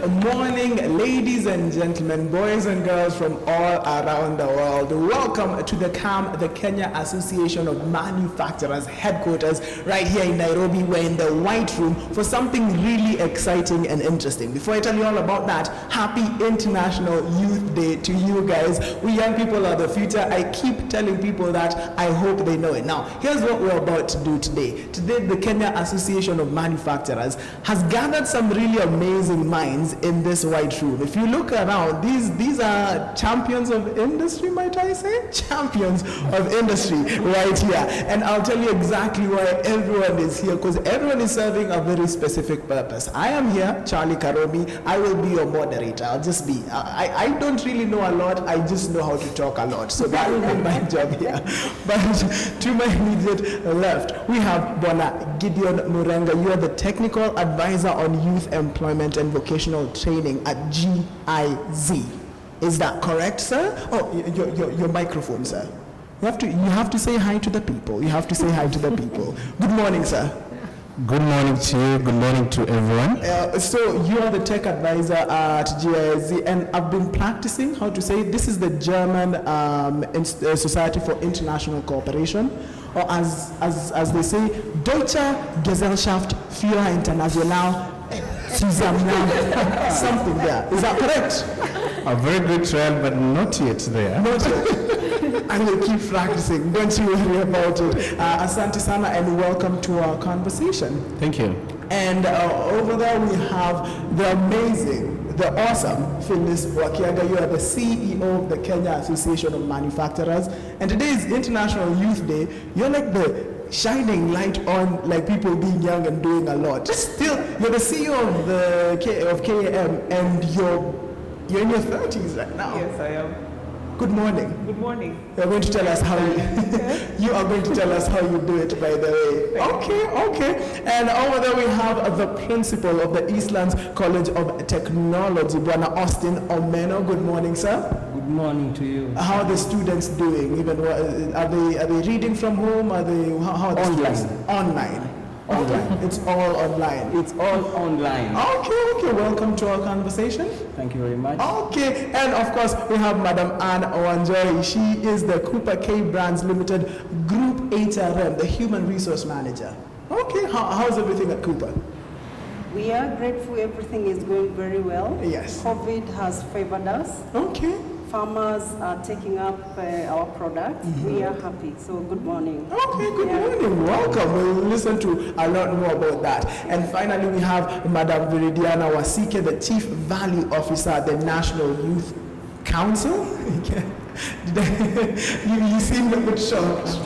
morning, ladies and gentlemen, boys and girls from all around the world. Welcome to the KAM, the Kenya Association of Manufacturers headquarters right here in Nairobi. We're in the White Room for something really exciting and interesting. Before I tell you all about that, happy International Youth Day to you guys. We young people are the future. I keep telling people that. I hope they know it. Now, here's what we're about to do today. Today, the Kenya Association of Manufacturers has gathered some really amazing minds in this White Room. If you look around, these are champions of industry, might I say? Champions of industry right here. And I'll tell you exactly why everyone is here, because everyone is serving a very specific purpose. I am here, Charlie Karomi. I will be your moderator. I'll just be. I don't really know a lot. I just know how to talk a lot. So that will be my job here. But to my immediate left, we have Bona Gideon Murenga. You are the Technical Advisor on Youth Employment and Vocational Training at GIZ. Is that correct, sir? Oh, your microphone, sir. You have to say hi to the people. You have to say hi to the people. Good morning, sir. Good morning to you. Good morning to everyone. So you are the tech advisor at GIZ, and I've been practicing how to say it. This is the German Society for International Cooperation, or as they say, Deutsche Gesellschaft für International Zusammenarbeit. Something there. Is that correct? A very good trial, but not yet there. Not yet. And we'll keep practicing. Don't you worry about it. Asante sana, and welcome to our conversation. Thank you. And over there we have the amazing, the awesome Phyllis Wakiaga. You are the CEO of the Kenya Association of Manufacturers. And today is International Youth Day. You're like the shining light on like people being young and doing a lot. Still, you're the CEO of KAM, and you're in your 30s right now. Yes, I am. Good morning. Good morning. You're going to tell us how you are going to tell us how you do it, by the way. Okay. And over there we have the principal of the Eastlands College of Technology, Bwana Austin Omeno. Good morning, sir. Good morning to you. How are the students doing? Even are they reading from home? How are the students? Online. It's all online. It's all online. Okay. Welcome to our conversation. Thank you very much. Okay, and of course we have Madam Anne Owanjoy. She is the Cooper K Brands Limited Group HRM, the Human Resource Manager. Okay, how's everything at Cooper? We are grateful. Everything is going very well. Yes. COVID has favored us. Okay. Farmers are taking up our products. Mm-hmm. We are happy. So good morning. Okay, good morning. Welcome. We'll listen to a lot more about that. And finally, we have Madam Viridiana Wasike, the Chief Value Officer at the National Youth Council. You seem a bit shocked.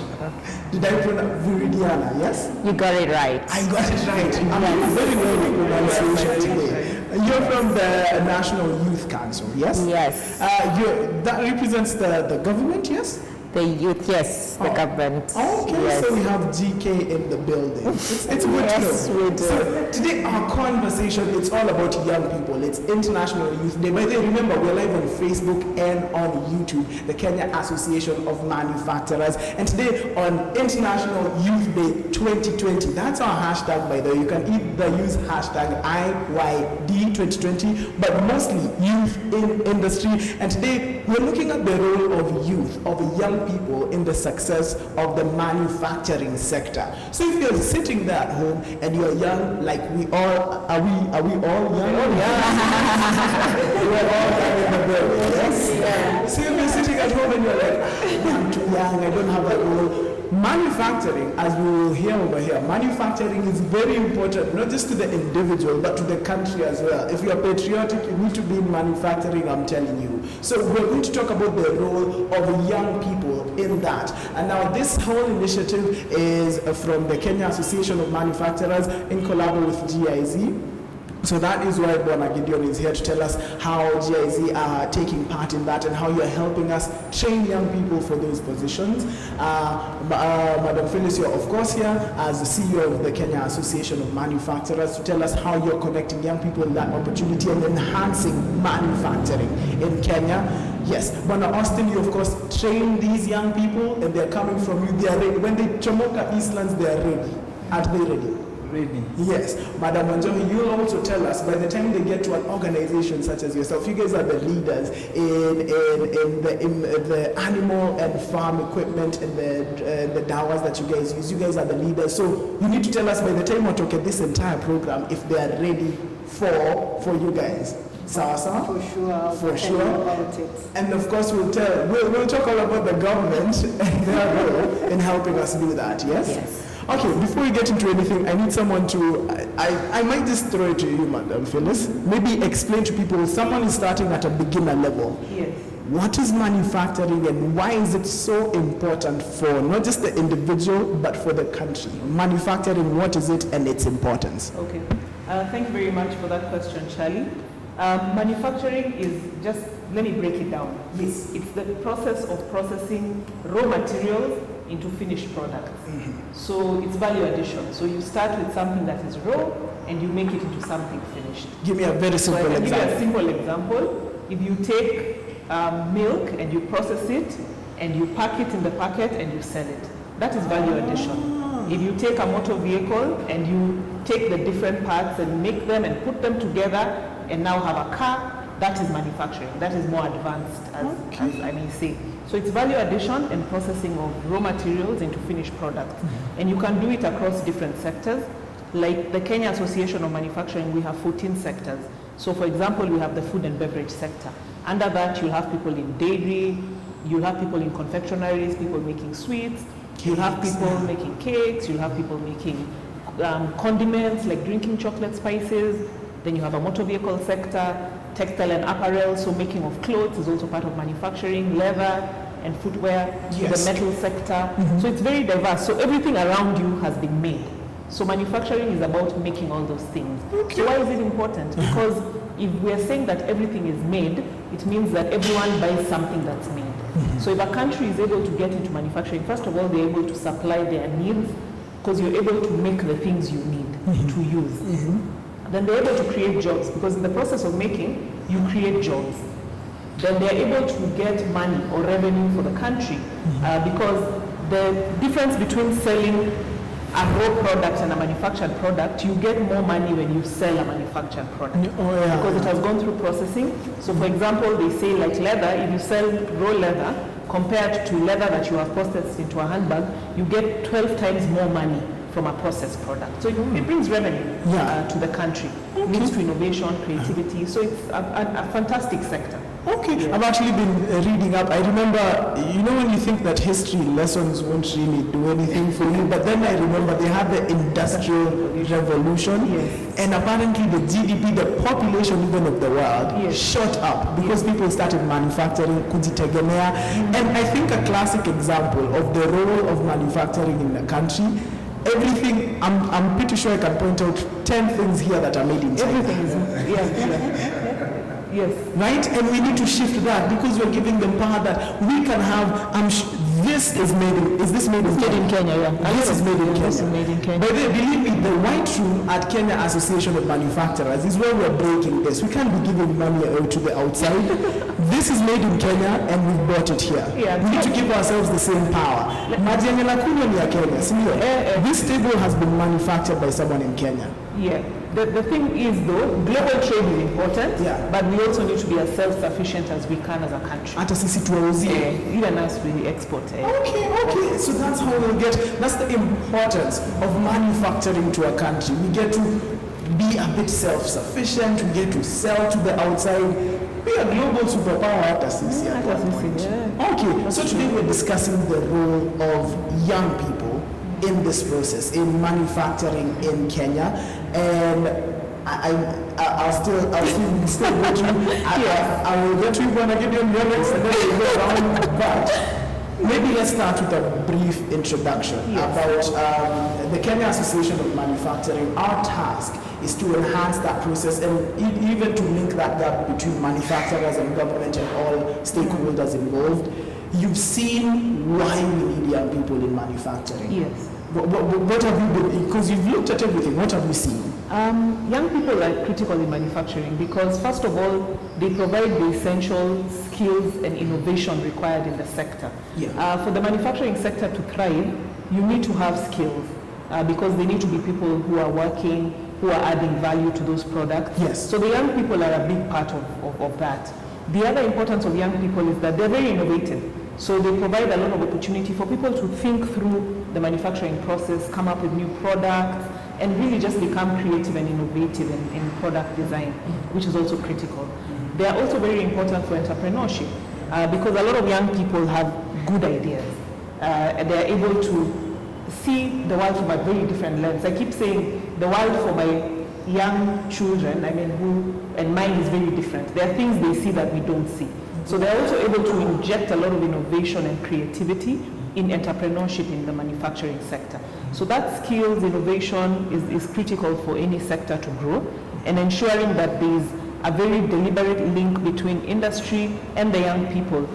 Did I pronounce Viridiana? Yes? You got it right. I got it right. I'm very well with pronunciation today. You're from the National Youth Council, yes? Yes. That represents the government, yes? The youth, yes, the government. Okay, yes. So we have GK in the building. It's good yes, to know. We do. So today our conversation, it's all about young people. It's International Youth Day. By the way, remember, we're live on Facebook and on YouTube, the Kenya Association of Manufacturers. And today on International Youth Day 2020, that's our hashtag, by the way. You can either use hashtag IYD 2020, but mostly youth in industry. And today we're looking at the role of youth, of young people in the success of the manufacturing sector. So if you're sitting there at home and you're young, like we all, are we all young? We're all young in the building, yes? Yeah. So if you're sitting at home and you're like, I'm too young, I don't have a role. Manufacturing, as we will hear over here, manufacturing is very important, not just to the individual, but to the country as well. If you're patriotic, you need to be in manufacturing, I'm telling you. So we're going to talk about the role of young people in that. And now this whole initiative is from the Kenya Association of Manufacturers in collaboration with GIZ. So that is why Bona Gideon is here to tell us how GIZ are taking part in that and how you're helping us train young people for those positions. Madam Phyllis, you're of course here as the CEO of the Kenya Association of Manufacturers to tell us how you're connecting young people in that opportunity and enhancing manufacturing in Kenya. Yes, Bona Austin, you of course train these young people and they're coming from you. They are ready. When they Chomoka Eastlands, they are ready. Aren't they ready? ready. Yes, Madam Wanjohi, you'll also tell us by the time they get to an organization such as yourself, you guys are the leaders in the animal and farm equipment and the dawas that you guys use. You guys are the leaders. So you need to tell us by the time we talk at this entire program if they are ready for you guys. Sasa? For sure. For sure. About it. And of course we'll talk all about the government and their role in helping us do that, yes? Yes. Okay, before we get into anything, I need someone to, I might just throw it to you, Madam Phyllis. Maybe explain to people, someone is starting at a beginner level. Yes. What is manufacturing and why is it so important for not just the individual, but for the country? Manufacturing, what is it and its importance? Okay. Thank you very much for that question, Charlie. Manufacturing is just, let me break it down. Yes. It's the process of processing raw materials into finished products. So it's value addition. So you start with something that is raw and you make it into something finished. Give me a very So I simple can give you a example. simple example. If you take milk and you process it and you pack it in the packet and you sell it, that is value addition. If you take a motor vehicle and you take the different parts and make them and put them together and now have a car, that is manufacturing. That is more advanced, as I may say. So it's value addition and processing of raw materials into finished products. And you can do it across different sectors. Like the Kenya Association of Manufacturing, we have 14 sectors. So for example, we have the food and beverage sector. Under that, you'll have people in dairy, you'll have people in confectionaries, people making sweets, you'll have people making cakes, you'll have people making condiments like drinking chocolate spices. Then you have a motor vehicle sector, textile and apparel, so making of clothes is also part of manufacturing, leather and footwear, Yes. the metal sector. So it's very diverse. So everything around you has been made. So manufacturing is about making all those things. So why is it important? Because if we are saying that everything is made, it means that everyone buys something that's made. So if a country is able to get into manufacturing, first of all, they're able to supply their needs because you're able to make the things you need to use. Then they're able to create jobs because in the process of making, you create jobs. Then they're able to get money or revenue for the country because the difference between selling a raw product and a manufactured product, you get more money when you sell a manufactured product because it has gone through processing. So for example, they say like leather, if you sell raw leather compared to leather that you have processed into a handbag, you get 12 times more money from a processed product. So it brings revenue to the country. It leads to innovation, creativity. So it's a fantastic sector. Okay, I've actually been reading up. I remember, you know when you think that history lessons won't really do anything for you, but then I remember they had the Industrial Revolution, and apparently the GDP, the population even of the world, shot up because people started manufacturing, kujitegemea. And I think a classic example of the role of manufacturing in the country, everything, I'm pretty sure I can point out 10 things here that are made in China. Everything is, yes. Right? And we need to shift that because we're giving them power that we can have, this is made in, is this made in Kenya? Made in Kenya, yeah. This is made in Kenya. This is made in Kenya. But believe me, the white room at Kenya Association of Manufacturers is where we're breaking this. We can't be giving money to the outside. This is made in Kenya and we bought it here. We need to give ourselves the same power. Maji yenye nakunywa ni ya Kenya, si ndio? This table has been manufactured by someone in Kenya. Yeah. The thing is though, global trade is important, but we also need to be as self-sufficient as we can as a country. Hata sisi tuwauzie. Even as we export. Okay. So that's how we'll that's the importance of manufacturing to a country. We get to be a bit self-sufficient, we get to sell to the outside. We are global superpower hata sisi at one point. Okay, so today we're discussing the role of young people in this process, in manufacturing in Kenya, and I'll still go through. I will get to you when I get your next, and then we'll go around. But maybe let's start with a brief introduction about the Kenya Association of Manufacturing. Our task is to enhance that process and even to link that gap between manufacturers and government and all stakeholders involved. You've seen why we need young people in manufacturing. Yes. What have you been, because you've looked at everything, what have you seen? Young people are critical in manufacturing because first of all, they provide the essential skills and innovation required in the sector. For the manufacturing sector to thrive, you need to have skills. because they need to be people who are working, who are adding value to those products. Yes. So the young people are a big part of that. The other importance of young people is that they're very innovative. So they provide a lot of opportunity for people to think through the manufacturing process, come up with new products, and really just become creative and innovative in product design, which is also critical. They are also very important for entrepreneurship because a lot of young people have good ideas. And they are able to see the world from a very different lens. I keep saying the world for my young children, and mine is very different. There are things they see that we don't see. So they're also able to inject a lot of innovation and creativity in entrepreneurship in the manufacturing sector. So that skills, innovation is critical for any sector to grow, and ensuring that there is a very deliberate link between industry and the young people.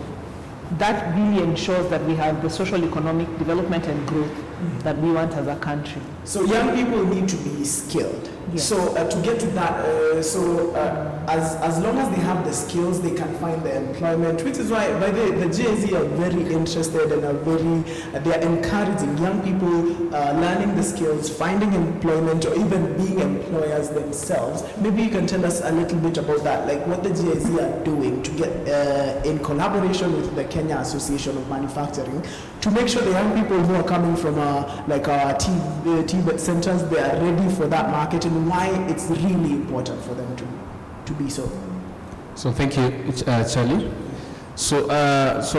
That really ensures that we have the social economic development and growth that we want as a country. So young people need to be skilled. Yes. So to get to that, as long as they have the skills, they can find the employment, which is why by the JZ are very interested and they are encouraging young people learning the skills, finding employment, or even being employers themselves. Maybe you can tell us a little bit about that, like what the JZ are doing to get in collaboration with the Kenya Association of Manufacturing to make sure the young people who are coming from our TVET centers, they are ready for that market, and why it's really important for them to be so. So thank you, Charlie. So as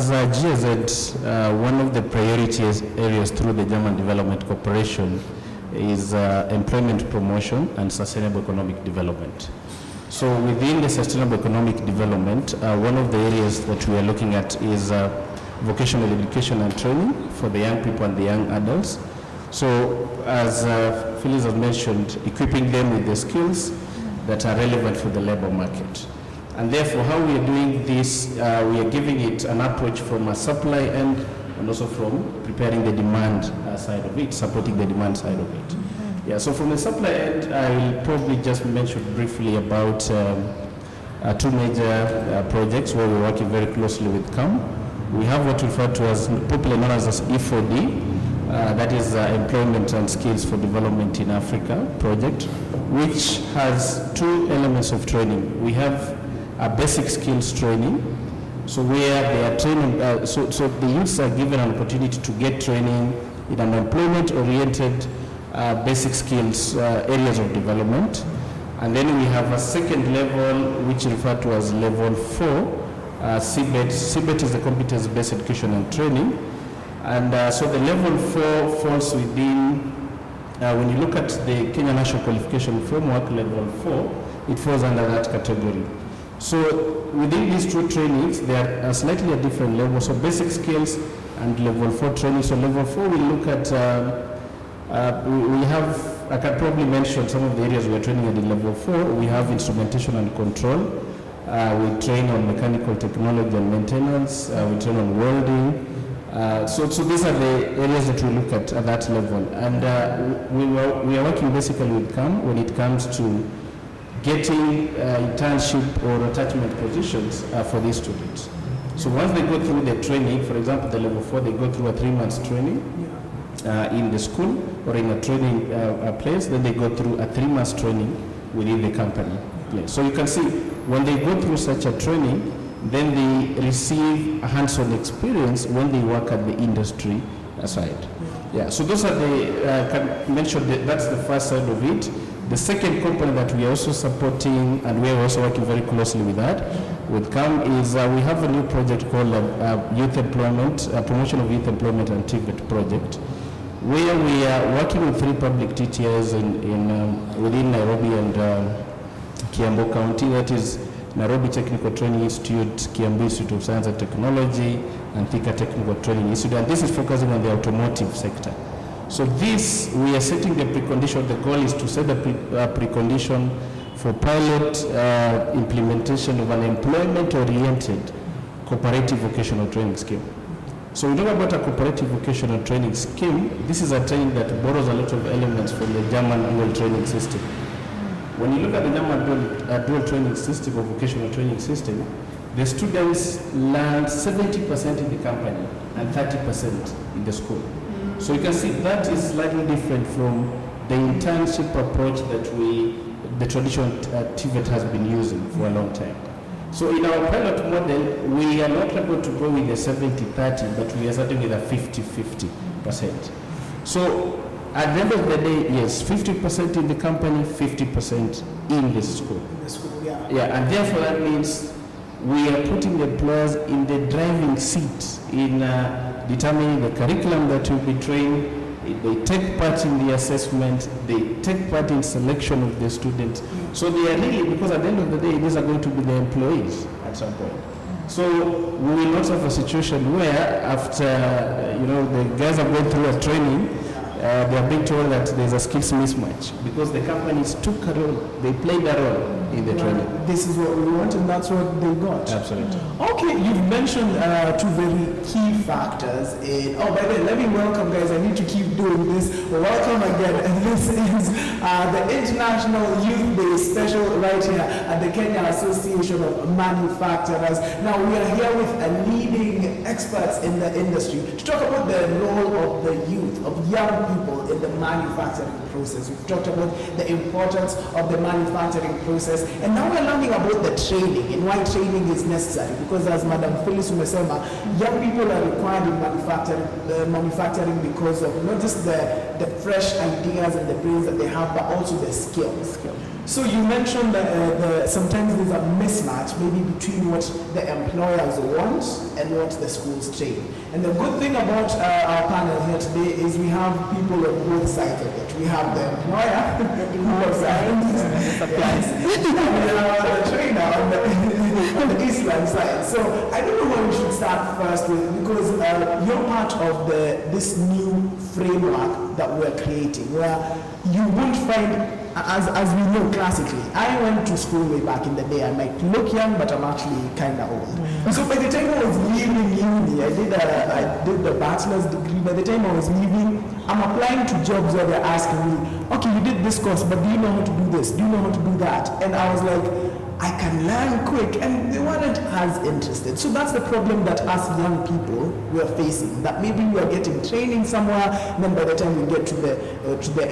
GZ, one of the priority areas through the German Development Corporation is employment promotion and sustainable economic development. So within the sustainable economic development, one of the areas that we are looking at is vocational education and training for the young people and the young adults. So as Phyllis has mentioned, equipping them with the skills that are relevant for the labor market. And therefore, how we are doing this, we are giving it an approach from a supply end and also from preparing the demand side of it, supporting the demand side of it. Yeah, so from the supply end, I will probably just mention briefly about two major projects where we're working very closely with KAM. We have what we refer to as, popularly known as E4D, that is Employment and Skills for Development in Africa project, which has two elements of training. We have a basic skills training, so where they are training, so the youths are given an opportunity to get training in an employment-oriented basic skills areas of development. And then we have a second level, which is referred to as level 4, CBET. CBET is the competence-based education and training. And so the level 4 falls within, when you look at the Kenya National Qualification Framework, level 4, it falls under that category. So within these two trainings, they are slightly at different levels. So basic skills and level 4 training. So level 4, we look at, we have, I can probably mention some of the areas we are training at the level 4. We have instrumentation and control. We train on mechanical technology and maintenance. We train on welding. So these are the areas that we look at that level. And we are working basically with KAM when it comes to getting internship or attachment positions for these students. So once they go through the training, for example, the level 4, they go through a 3-month training in the school or in a training place, then they go through a 3-month training within the company place. So you can see when they go through such a training, then they receive a hands-on experience when they work at the industry side. Yeah, so those are the, can mention that's the first side of it. The second component that we are also supporting, and we are also working very closely with that, with KAM, is we have a new project called Youth Employment, Promotion of Youth Employment and TVET project, where we are working with 3 public TTIs within Nairobi and Kiambu County. That is Nairobi Technical Training Institute, Kiambu Institute of Science and Technology, and Thika Technical Training Institute. And this is focusing on the automotive sector. So this, we are setting the precondition. The goal is to set the precondition for pilot implementation of an employment-oriented cooperative vocational training scheme. So we talk about a cooperative vocational training scheme. This is a training that borrows a lot of elements from the German dual training system. When you look at the German dual training system or vocational training system, the students learn 70% in the company and 30% in the school. So you can see that is slightly different from the internship approach that the traditional TVET has been using for a long time. So in our pilot model, we are not able to go with a 70-30, but we are starting with a 50-50%. So at the end of the day, yes, 50% in the company, 50% in the school. In the school, yeah. Yeah, and therefore that means we are putting the employers in the driving seat in determining the curriculum that will be trained. They take part in the assessment, they take part in selection of the students. So they are really, because at the end of the day, these are going to be the employees at some point. So we will not have a situation where after, the guys are going through a training, they are being told that there's a skills mismatch because the companies took a role, they played a role in the training. This is what we want and that's what they got. Absolutely. Okay, you've mentioned two very key factors by the way, let me welcome guys, I need to keep doing this. Welcome again, and this is the International Youth Day special right here at the Kenya Association of Manufacturers. Now we are here with leading experts in the industry to talk about the role of the youth, of young people in the manufacturing process. We've talked about the importance of the manufacturing process, and now we're learning about the training and why training is necessary, because as Madam Phyllis umesema, young people are required in manufacturing because of not just the fresh ideas and the brains that they have, but also the skills. So you mentioned that sometimes there's a mismatch maybe between what the employers want and what the schools train. And the good thing about our panel here today is we have people on both sides of it. We have the employer who is we have the trainer on the Eastland side. So I don't know where we should start first with, because you're part of this new framework that we're creating, where you won't find, as we know classically, I went to school way back in the day. I might look young, but I'm actually kind of old. So by the time I was leaving uni, I did the bachelor's degree. By the time I was leaving, I'm applying to jobs where they're asking me, okay, you did this course, but do you know how to do this? Do you know how to do that? And I was like, I can learn quick, and they weren't as interested. So that's the problem that us young people we're facing, that maybe we are getting training somewhere, and then by the time we get to the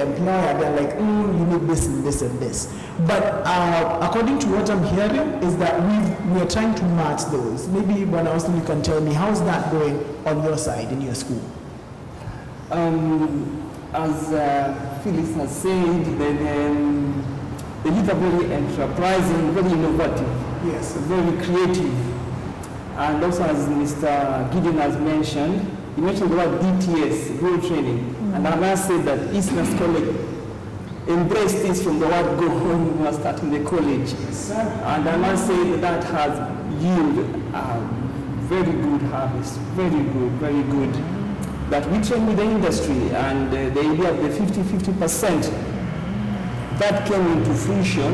employer, they're like, you need this and this and this. But according to what I'm hearing is that we're trying to match those. Maybe when Austin, you can tell me, how's that going on your side in your school? As Phyllis has said, the youth are very enterprising, very innovative, yes, very creative. And also, as Mr. Gideon has mentioned, he mentioned the word DTS, goal training. And I must say that Eastland College embraced this from the word go home when we were starting the college. And I must say that has yielded very good harvest, very good. That we train with the industry, and the idea of the 50-50%, that came into fruition,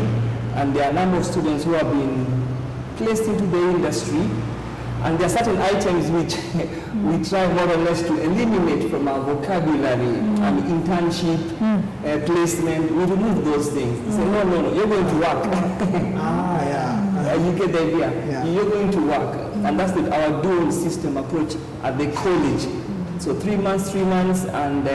and there are a number of students who have been placed into the industry, and there are certain items which we try more or less to eliminate from our vocabulary, and internship, placement, we remove those things. We say, no, you're going to work. You get the idea. Yeah. You're going to work, and that's our dual system approach at the college. So 3 months, and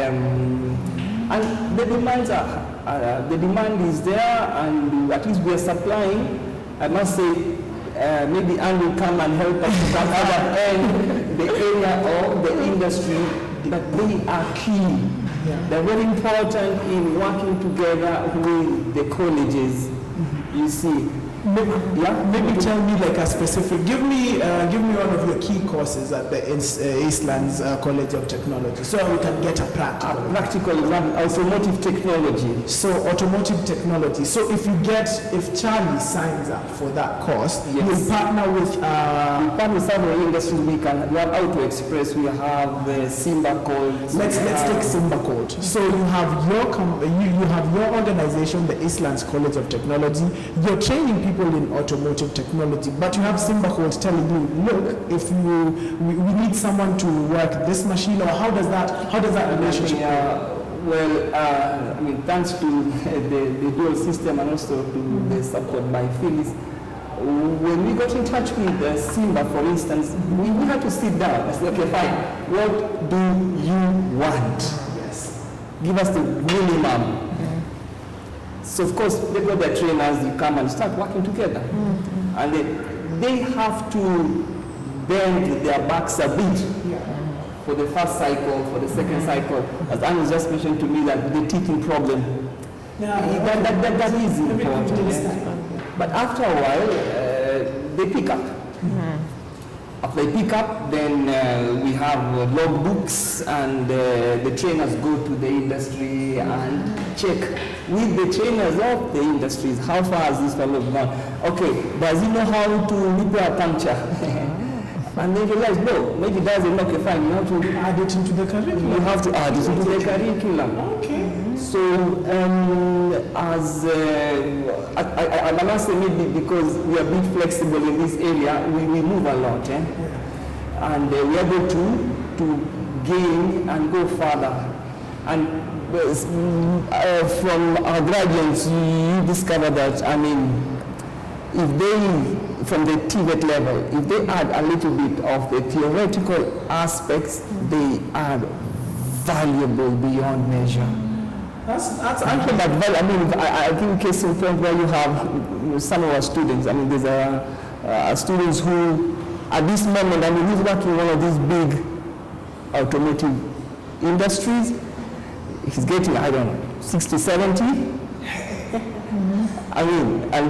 the demands the demand is there, and at least we are supplying. I must say, maybe Anne will come and help us from other end, the area of the industry, but they are key. Yeah. They're very important in working together with the colleges. You see. Maybe tell me like a specific. Give me one of your key courses at the Eastlands College of Technology, so we can get a practical. Automotive technology. So automotive technology. So if Charlie signs up for that course, yes, you partner with. We partner with several industries. We have Auto Express. We have Simba Code. Let's take Simba Code. So you have you have your organization, the Eastlands College of Technology. You're training people in automotive technology, but you have Simba Code telling you, look, if we need someone to work this machine, or how does that relationship thanks to the dual system and also to the support by Phyllis, when we got in touch with Simba, for instance, we had to sit down and say, okay, fine, what do you want? Yes. Give us the minimum. So of course, they got their trainers, you come and start working together. And they have to bend their backs a bit for the first cycle, for the second cycle. As Anne just mentioned to me that the teething problem, that is important. But after a while, they pick up. After they pick up, then we have log books, and the trainers go to the industry and check with the trainers of the industries, how far has this fellow gone? Okay, does he know how to repair a puncture? And they realize, no, maybe doesn't. Okay, fine, you have to Add it into the curriculum. You have to add it into the curriculum. Okay. So, I must say maybe because we are a bit flexible in this area, we move a lot, and we are able to gain and go further. And from our graduates, you discover that, I mean, if they, from the TVET level, if they add a little bit of the theoretical aspects, they are valuable beyond measure. That's Actually, I mean, I think case in point where you have some of our students, I mean, there's students who, at this moment, I mean, he's working in one of these big automotive industries. He's getting, I don't know, 60, 70. I mean, and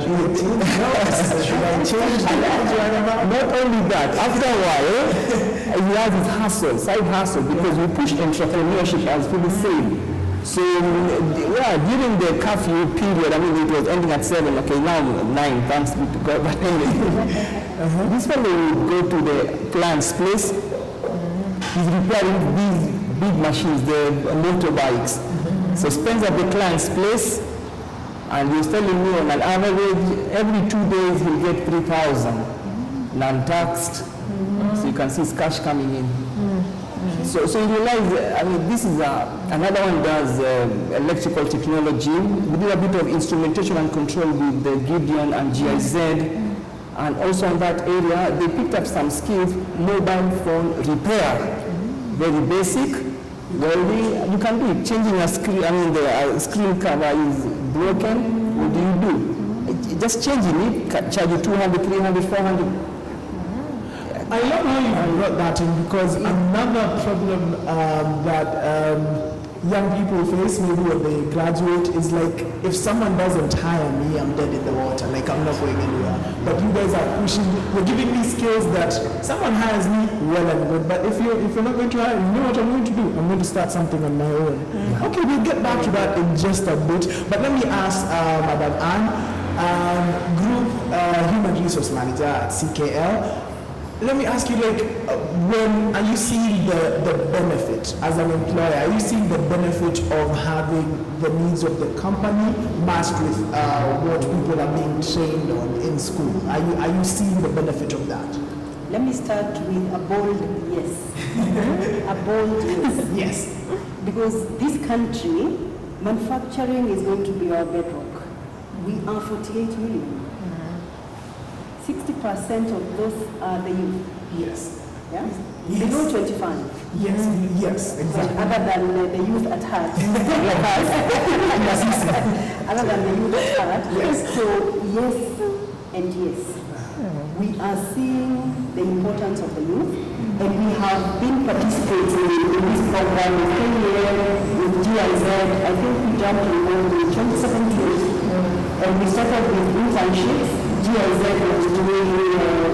not only that, after a while, he has his hustle, side hustle, because we push entrepreneurship, as people say. So, yeah, during the curfew period, I mean, it was ending at 7, okay, now 9, thanks be to God, but anyway. This fellow would go to the client's place, he's repairing these big machines, the motorbikes. So spends at the client's place, and he's telling me on an average, every 2 days he'll get 3,000, non-taxed. So you can see his cash coming in. So you realize, I mean, this is another one does electrical technology. We do a bit of instrumentation and control with the Gideon and GIZ. And also in that area, they picked up some skills, mobile phone repair. Very basic. Welding, you can do it. Changing a screen, I mean, the screen cover is broken. What do? Just changing it, charge you 200, 300, 400. I love how you brought that in, because another problem that young people face maybe when they graduate is like, if someone doesn't hire me, I'm dead in the water, like I'm not going anywhere. But you guys are pushing, you're giving me skills that someone hires me, well and good. But if you're not going to hire me, you know what I'm going to do? I'm going to start something on my own. Okay, we'll get back to that in just a bit. But let me ask Madam Anne, Group Human Resource Manager at CKL. Let me ask you, like, when are you seeing the benefit as an employer? Are you seeing the benefit of having the needs of the company matched with what people are being trained on in school? Are you seeing the benefit of that? Let me start with a bold yes. A bold yes. Yes. Because this country, manufacturing is going to be our bedrock. We are 48 million. 60% of those are the youth. Yes. Yeah? Yes. Below 25. Yes, yes, exactly. Other than the youth at heart, like us. Other than the youth at heart. Yes. So yes and yes. We are seeing the importance of the youth, and we have been participating in this program with KAM, with GIZ. I think we jumped on board in 2017, and we started with internships. GIZ was doing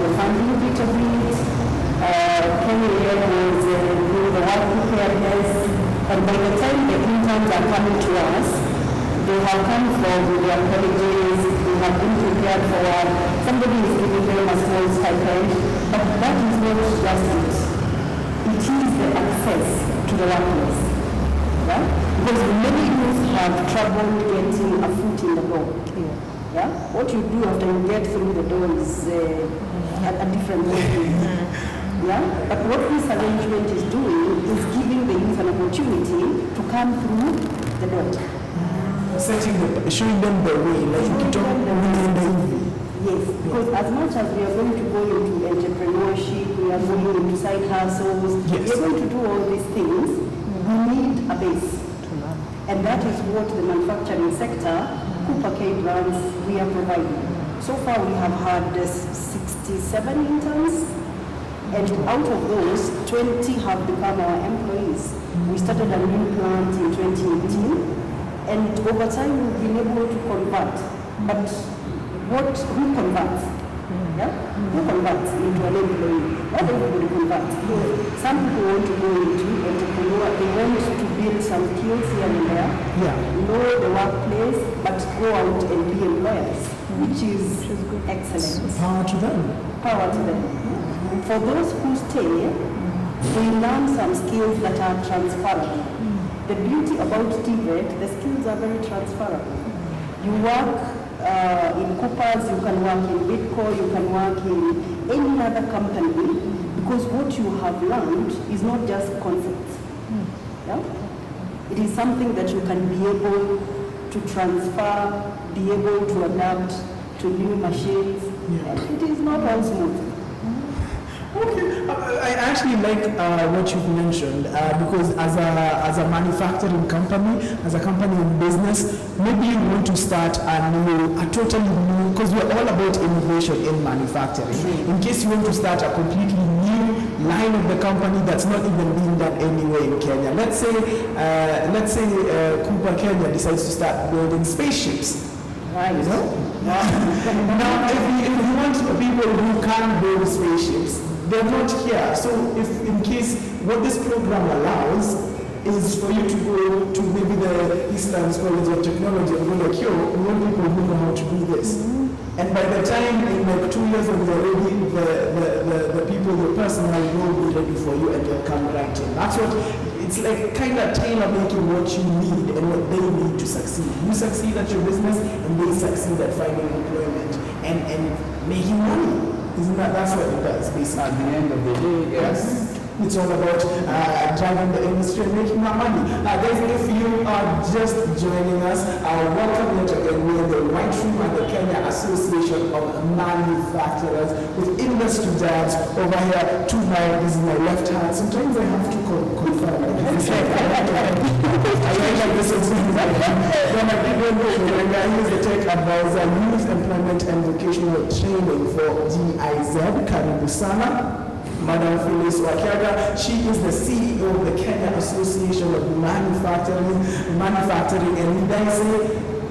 the funding bit of it. KAM was doing the work preparedness. And by the time the interns are coming to us, they have come from their colleges, they have been prepared for work. Somebody is giving them a small stipend, but that is not just it. It is the access to the workplace. Yeah? Because many youth have trouble getting a foot in the door. Yeah? What you do after you get through the door is a different thing. Yeah? But what this arrangement is doing is giving the youth an opportunity to come through the door. Showing them the way, like you talk within the Yes. Because as much as we are going to go into entrepreneurship, we are going into side hustles, we are going to do all these things, we need a base. And that is what the manufacturing sector, Cooper K brands, we are providing. So far we have had 67 interns, and out of those, 20 have become our employees. We started a new plant in 2018, and over time we've been able to convert. But who converts? Yeah? Who converts into an employee? Not everybody converts. Some people want to go into entrepreneur, they want to build some skills here and there, know the workplace, but go out and be employers, which is excellent. Power to them. Power to them. For those who stay, they learn some skills that are transferable. The beauty about TVET, the skills are very transferable. You work in Coopers, you can work in Bitco, you can work in any other company, because what you have learned is not just concepts. Yeah? It is something that you can be able to transfer, be able to adapt to new machines. And it is not all smooth. Okay, I actually like what you've mentioned because as a manufacturing company, as a company in business, maybe you want to start a totally new, because we're all about innovation in manufacturing. In case you want to start a completely new line of the company that's not even being done anywhere in Kenya. Let's say Cooper Kenya decides to start building spaceships. Right. You know? Now, if you want people who can build spaceships, they're not here. So if in case what this program allows is for you to go to maybe the Eastlands College of Technology and go like, yo, we want people who know how to do this. And by the time in like 2 years when they're ready, the people, your personnel will be ready for you and they'll come right in. That's what, it's like kind of tailor-making what you need and what they need to succeed. You succeed at your business and they succeed at finding employment and making money. Isn't that's what it does, basically? At the end of the day, yes. It's all about driving the industry and making more money. Guys, if you are just joining us, welcome yet again. We are the White Room at the Kenya Association of Manufacturers with industry dads over here to this is my left hand. Sometimes I have to confirm. I like this when I use the tech advisor, youth employment and vocational training for GIZ, Karibu Sana. Madam Phyllis Wakiaga, she is the CEO of the Kenya Association of Manufacturing, and you guys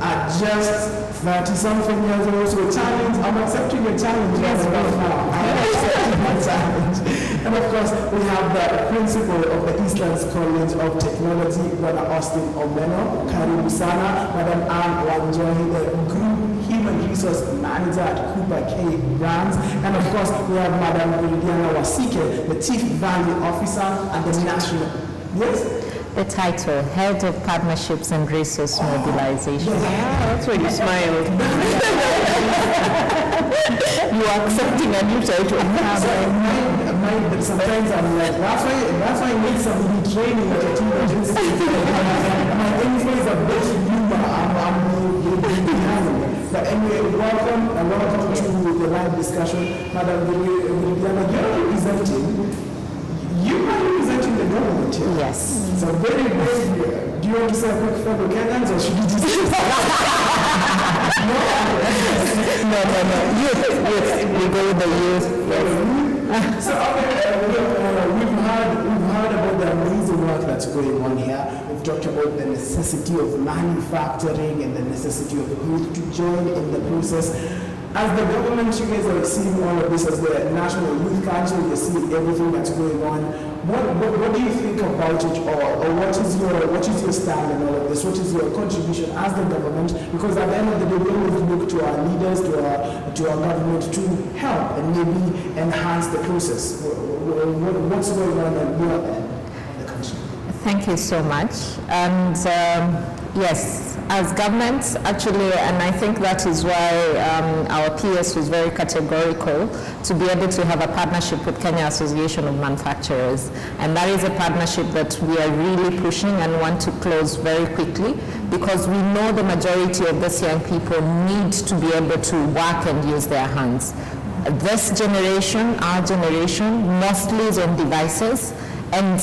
are just 30-something years old, so challenge, I'm accepting your challenge right now. I'm accepting my challenge. And of course, we have the principal of the Eastlands College of Technology, Brother Austin Omeno, Karibu Sana, Madam Anne Wanjohi, the Group Human Resource Manager at Cooper K Brands, and of course, we have Madam Viridiana Wasike, the Chief Value Officer at the National. Yes? The title, Head of Partnerships and Resource Mobilization. That's why you smiled. You are accepting a new title. Sometimes I'm like, that's why I need some retraining at a team agency. My info is a bit humor. I'm behind. But anyway, welcome to the live discussion. Madam Viridiana, you are representing the government here. Yes. So very brave. Do you want to say a quick fellow Kenyans or should you just say No. Youth. We go with the youth. Yes. So we've heard about the amazing work that's going on here. We've talked about the necessity of manufacturing and the necessity of youth to join in the process. As the government, you guys are seeing all of this as the National Youth Council, you're seeing everything that's going on. What do you think about it all? Or what is your stand in all of this? What is your contribution as the government? Because at the end of the day, we always look to our leaders, to our government to help and maybe enhance the process. What's going on in the country? Thank you so much. And yes, As governments, actually, and I think that is why our PS was very categorical to be able to have a partnership with Kenya Association of Manufacturers. And that is a partnership that we are really pushing and want to close very quickly, because we know the majority of these young people need to be able to work and use their hands. This generation, our generation, mostly is on devices, and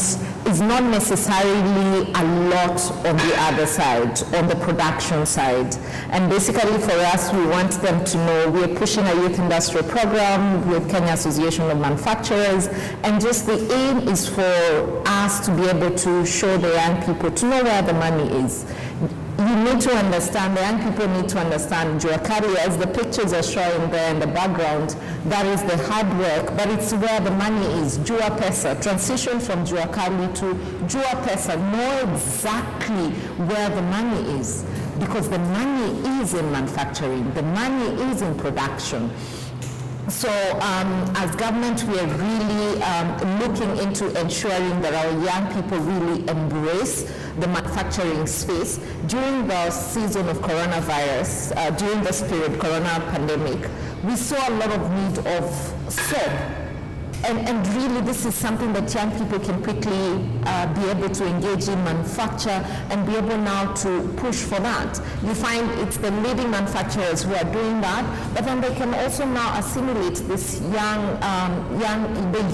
is not necessarily a lot on the other side, on the production side. And basically for us, we want them to know we're pushing a youth industrial program with Kenya Association of Manufacturers, and just the aim is for us to be able to show the young people to know where the money is. You need to understand, the young people need to understand Jua Kali, as the pictures are showing there in the background, that is the hard work, but it's where the money is. Jua Pesa, transition from Jua Kali to Jua Pesa, know exactly where the money is, because the money is in manufacturing, the money is in production. So as government, we are really looking into ensuring that our young people really embrace the manufacturing space. During the season of coronavirus, during this period, corona pandemic, we saw a lot of need of soap. And really, this is something that young people can quickly be able to engage in, manufacture, and be able now to push for that. You find it's the leading manufacturers who are doing that, but then they can also now assimilate this the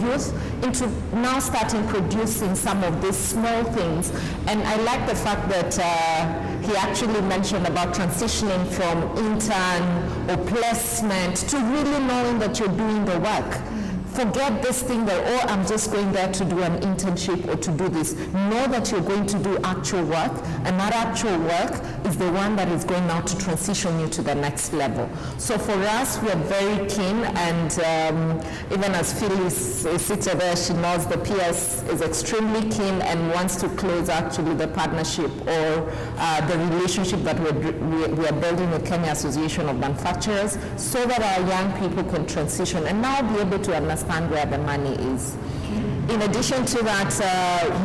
youth into now starting producing some of these small things. And I like the fact that he actually mentioned about transitioning from intern or placement to really knowing that you're doing the work. Forget this thing that, oh, I'm just going there to do an internship or to do this. Know that you're going to do actual work, and that actual work is the one that is going now to transition you to the next level. So for us, we are very keen, and even as Phyllis is sitting there, she knows the PS is extremely keen and wants to close actually the partnership or the relationship that we are building with Kenya Association of Manufacturers, so that our young people can transition and now be able to understand where the money is. In addition to that,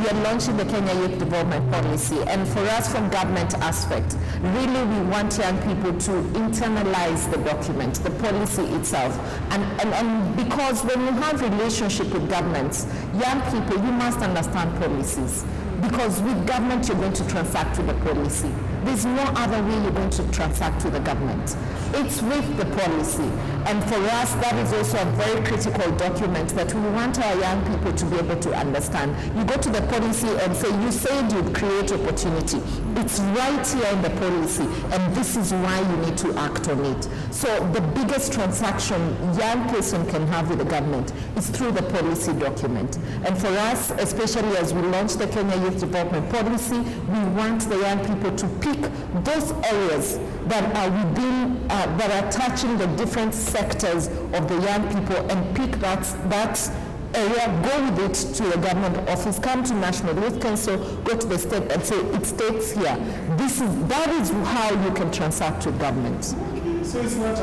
we are launching the Kenya Youth Development Policy, and for us from government aspect, really we want young people to internalize the document, the policy itself, and because when you have relationship with governments, young people, you must understand policies. Because with government, you're going to transact with the policy. There's no other way you're going to transact with the government. It's with the policy. And for us, that is also a very critical document that we want our young people to be able to understand. You go to the policy and say, you said you'd create opportunity. It's right here in the policy, and this is why you need to act on it. So the biggest transaction young person can have with the government is through the policy document. And for us, especially as we launch the Kenya Youth Development Policy, we want the young people to pick those areas that are within, that are touching the different sectors of the young people, and pick that area, go with it to a government office, come to National Youth Council, go to the state and say, it states here. That is how you can transact with government. So it's not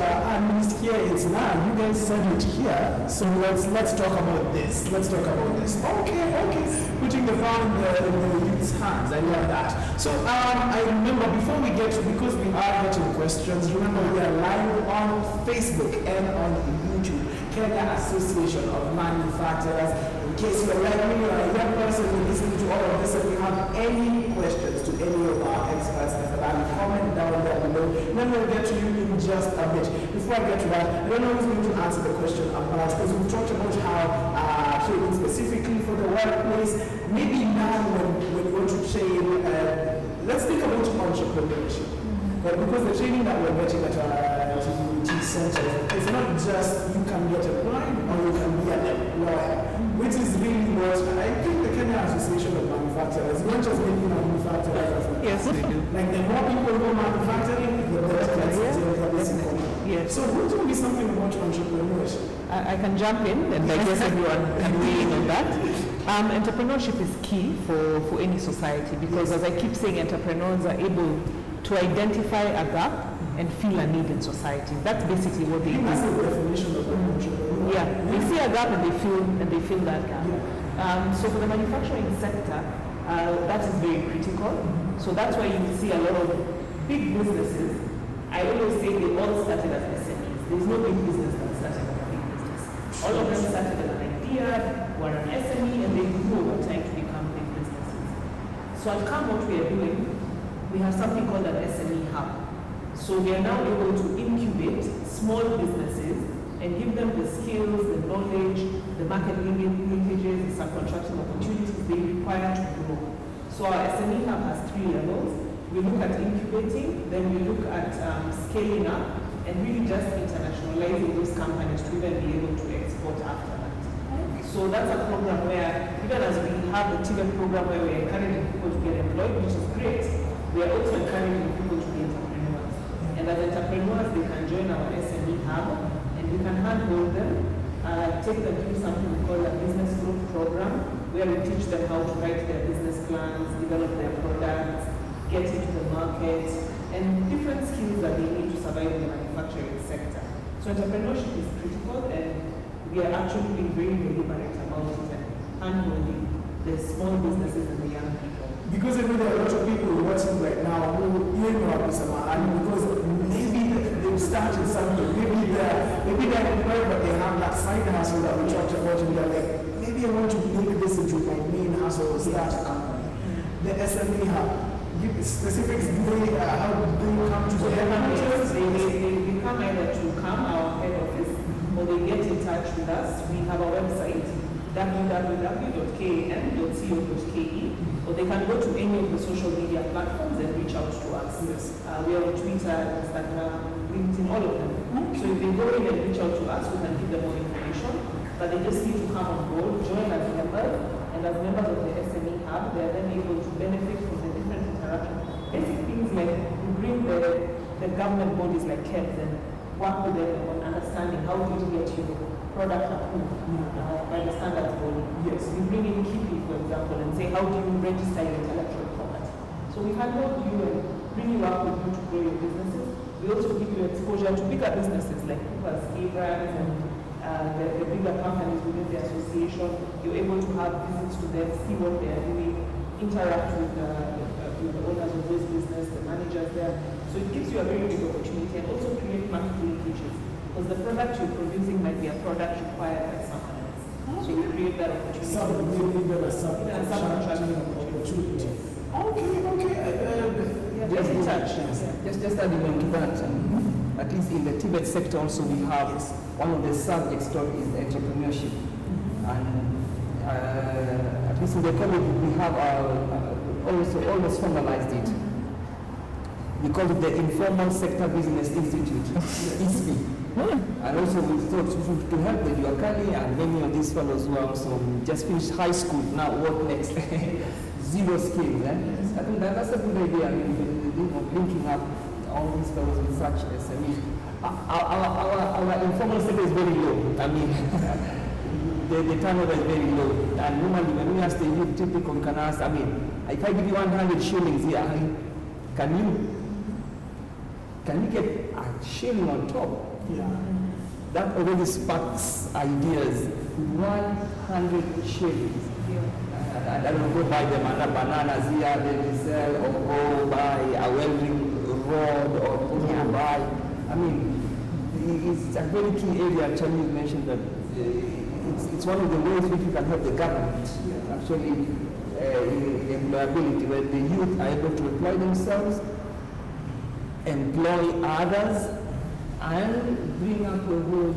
missed here, it's now. You guys said it here. So let's talk about this. Let's talk about this. Okay. Putting the phone in the youth's hands. I love that. So I remember before we get to, because we are getting questions, remember we are live on Facebook and on YouTube. Kenya Association of Manufacturers. In case you're like me, you're a young person who listening to all of this, and you have any questions to any of our experts, definitely comment down there below. Then we'll get to you in just a bit. Before I get to that, I don't know who's going to answer the question about, because we talked about how training specifically for the workplace. Maybe now when you want to train, let's think about entrepreneurship. Because the training that we're getting at our TUT center, it's not just you can get employed or you can be an employer, which is really what I think the Kenya Association of Manufacturers, not just making manufacturers. Yes, they do. Like the more people go manufacturing, the better Yes. So who told me something about entrepreneurship? I can jump in, and I guess everyone can weigh in on that. Entrepreneurship is key for any society, because as I keep saying, entrepreneurs are able to identify a gap and feel a need in society. That's basically what they do. That's the definition of an entrepreneur. Yeah, they see a gap and they feel that gap. So for the manufacturing sector, that is very critical. So that's why you see a lot of big businesses, I always say they all started as SMEs. There's no big business that started as a big business. All of them started as an idea, were an SME, and they grew over time to become big businesses. So at KAM, what we are doing, we have something called an SME hub. So we are now able to incubate small businesses and give them the skills, the knowledge, the market linkages, the subcontracting opportunities they require to grow. So our SME hub has 3 levels. We look at incubating, then we look at scaling up, and really just internationalizing those companies to even be able to export after that. So that's a program where, even as we have the TVET program where we're encouraging people to get employed, which is great, we are also encouraging people to be entrepreneurs. And as entrepreneurs, they can join our SME hub, and we can handhold them, take them through something we call a business growth program, where we teach them how to write their business plans, develop their products, get into the market, and different skills that they need to survive in the manufacturing sector. So entrepreneurship is critical, and we are actually being very deliberate about it and handholding the small businesses and the young people. Because I know there are a lot of people watching right now who know because maybe they've started something, maybe they're employed, but they have that side hustle that we talked about, and they're like, maybe I want to make this into my main hustle or start a company. The SME hub, give specifics, how do they come to the managers? They come either to KAM, our head office, or they get in touch with us. We have a website, www.kam.co.ke, or they can go to any of the social media platforms and reach out to us. Yes. We are on Twitter, Instagram, LinkedIn, all of them. So if they go in and reach out to us, we can give them more information. But they just need to come on board, join as members, and as members of the SME Hub, they are then able to benefit from the different interactions. Basic things like we bring the government bodies like KAM and work with them on understanding how do you get your product approved by the standards body. Yes. We bring in KIPI, for example, and say how do you register your intellectual property. So we handle you and really work with you to grow your businesses. We also give you exposure to bigger businesses like Cooper's, Abrams, and the bigger companies within the association. You're able to have visits to them, see what they are doing, interact with the owners of those business, the managers there. So it gives you a very big opportunity and also create market linkages. Because the product you're producing might be a product required by someone else. So you create that opportunity. Subcontracting opportunity. Just in touch. Just adding on to that, at least in the TVET sector also we have one of the subject stories is entrepreneurship. And at least in the college we have almost formalized it. We call it the Informal Sector Business Institute, ISBI. And also we thought to help the Duakali and many of these fellows who are also just finished high school, now what next? Zero skills. I think that's a good idea. I mean, linking up all these fellows with such SMEs. Our informal sector is very low. I mean, the turnover is very low. And normally when we ask the youth, typical can ask, I mean, if I give you 100 shillings here, can you get a shilling on top? Yeah. That already sparks ideas. 100 shillings. I don't know, go buy the bananas here, they sell, or go buy a welding rod, or go buy. I mean, it's a very key area. Actually, you mentioned that it's one of the ways which you can help the government actually employability, where the youth are able to employ themselves, employ others, and bring up the whole,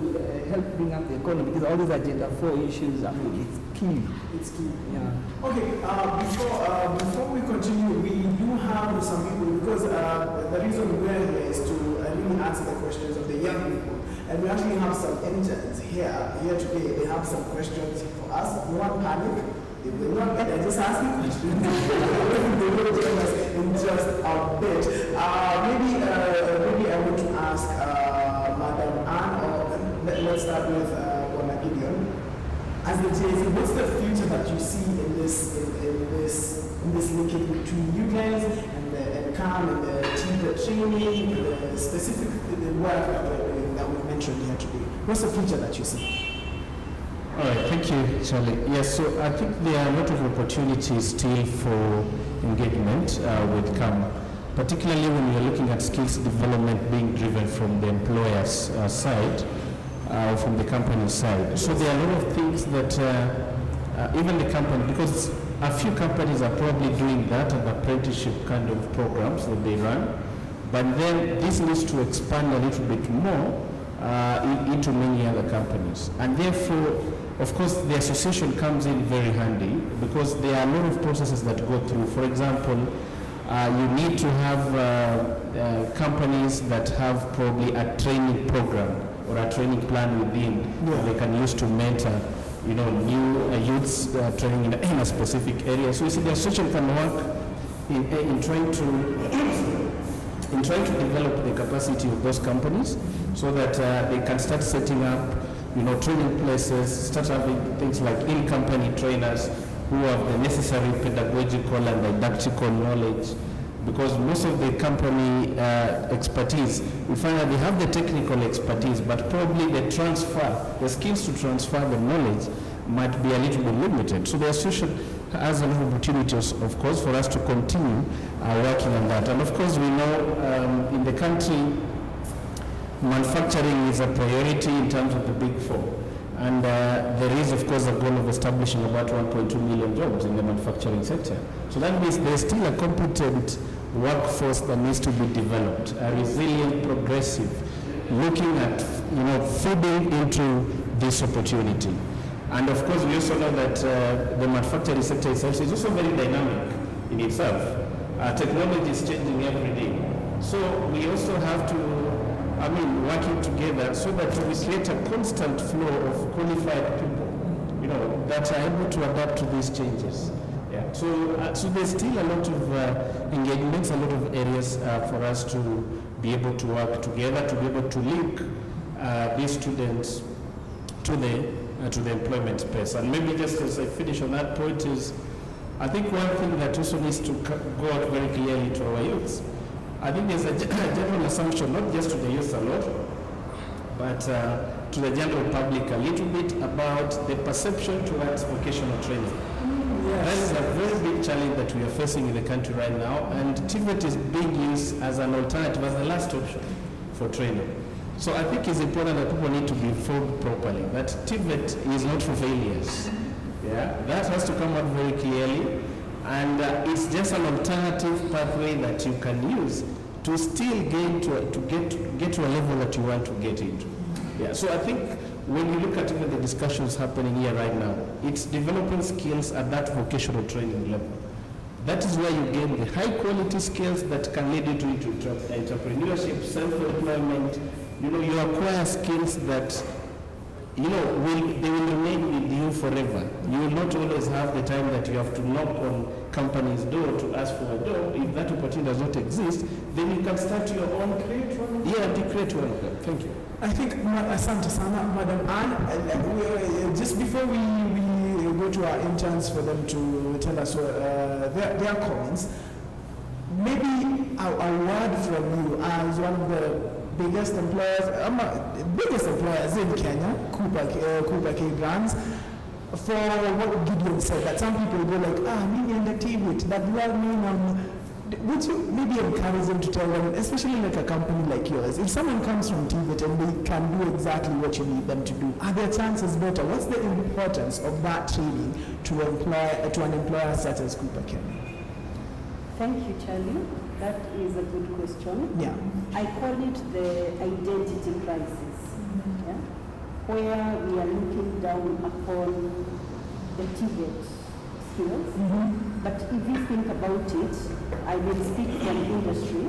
help bring up the economy. Because all these Agenda 4 issues, I mean, it's key. It's key. Yeah. Okay, before we continue, we do have some people, because the reason we're here is to really answer the questions of the young people. And we actually have some interns here today. They have some questions for us. No one panic. If they want it, I just ask you questions. They will join us in just a bit. Maybe I want to ask Madam Anne, or let's start with Bwana Gideon. As the JC, what's the future that you see in this linkage between you guys and the KAM and the training, the specific work that we mentioned here today? What's the future that you see? All right, thank you, Charlie. Yes, so I think there are a lot of opportunities still for engagement with KAM. particularly when you're looking at skills development being driven from the employer's side, from the company side. So there are a lot of things that even the company, because a few companies are probably doing that, an apprenticeship kind of programs that they run, but then this needs to expand a little bit more into many other companies. And therefore, of course, the association comes in very handy because there are a lot of processes that go through. For example, you need to have companies that have probably a training program or a training plan within that they can use to mentor, new youths training in a specific area. So you see, the association can work in trying to develop the capacity of those companies so that they can start setting up, training places, start having things like in-company trainers who have the necessary pedagogical and didactical knowledge. Because most of the company expertise, we find that they have the technical expertise, but probably the skills to transfer the knowledge might be a little bit limited. So the association has a lot of opportunities, of course, for us to continue working on that. And of course, we know in the country, manufacturing is a priority in terms of the Big Four. And there is, of course, a goal of establishing about 1.2 million jobs in the manufacturing sector. So that means there's still a competent workforce that needs to be developed, a resilient, progressive, looking at, feeding into this opportunity. And of course, we also know that the manufacturing sector itself is also very dynamic in itself. Technology is changing every day. So we also have to working together so that we create a constant flow of qualified people, that are able to adapt to these changes. Yeah. So there's still a lot of engagements, a lot of areas for us to be able to work together, to be able to link these students to the employment space. And maybe just as I finish on that point is, I think one thing that also needs to go out very clearly to our youths, I think there's a general assumption, not just to the youth alone, but to the general public a little bit about the perception towards vocational training. Yes. That is a very big challenge that we are facing in the country right now, and TVET is being used as an alternative, as the last option for training. So I think it's important that people need to be informed properly, that TVET is not for failures. Yeah, that has to come out very clearly. And it's just an alternative pathway that you can use to still get to a level that you want to get into. Yeah. So I think when you look at even the discussions happening here right now, it's developing skills at that vocational training level. That is where you gain the high quality skills that can lead you to entrepreneurship, self-employment. You acquire skills that they will remain with you forever. You will not always have the time that you have to knock on company's door to ask for a job. If that opportunity does not exist, then you can start your own. Create one. Yeah, create one of them. Thank you. I think, asante sana, Madam Anne, just before we go to our interns for them to tell us their comments, maybe a word from you as one of the biggest employers in Kenya, Cooper K brands, for what Gideon said, that some people go like, maybe in the TVET, that would you maybe encourage them to tell them, especially like a company like yours, if someone comes from TVET and they can do exactly what you need them to do, are their chances better? What's the importance of that training to an employer such as Cooper K? Thank you, Charlie. That is a good question. Yeah. I call it the identity crisis, where we are looking down upon the TVET skills. But if you think about it, I will speak from industry.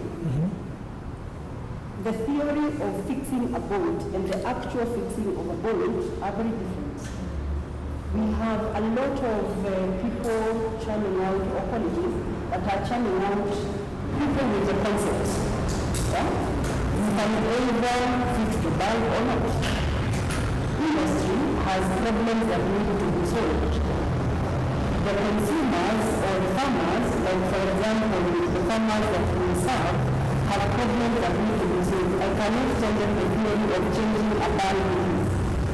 The theory of fixing a boat and the actual fixing of a boat are very different. We have a lot of people churning out, or colleges that are churning out people with the concept. You can either fix the bulb or not. Industry has problems that need to be solved. The consumers or the farmers, like for example, the farmers that we serve, have problems that need to be solved. I cannot tell them the theory of changing a bulb.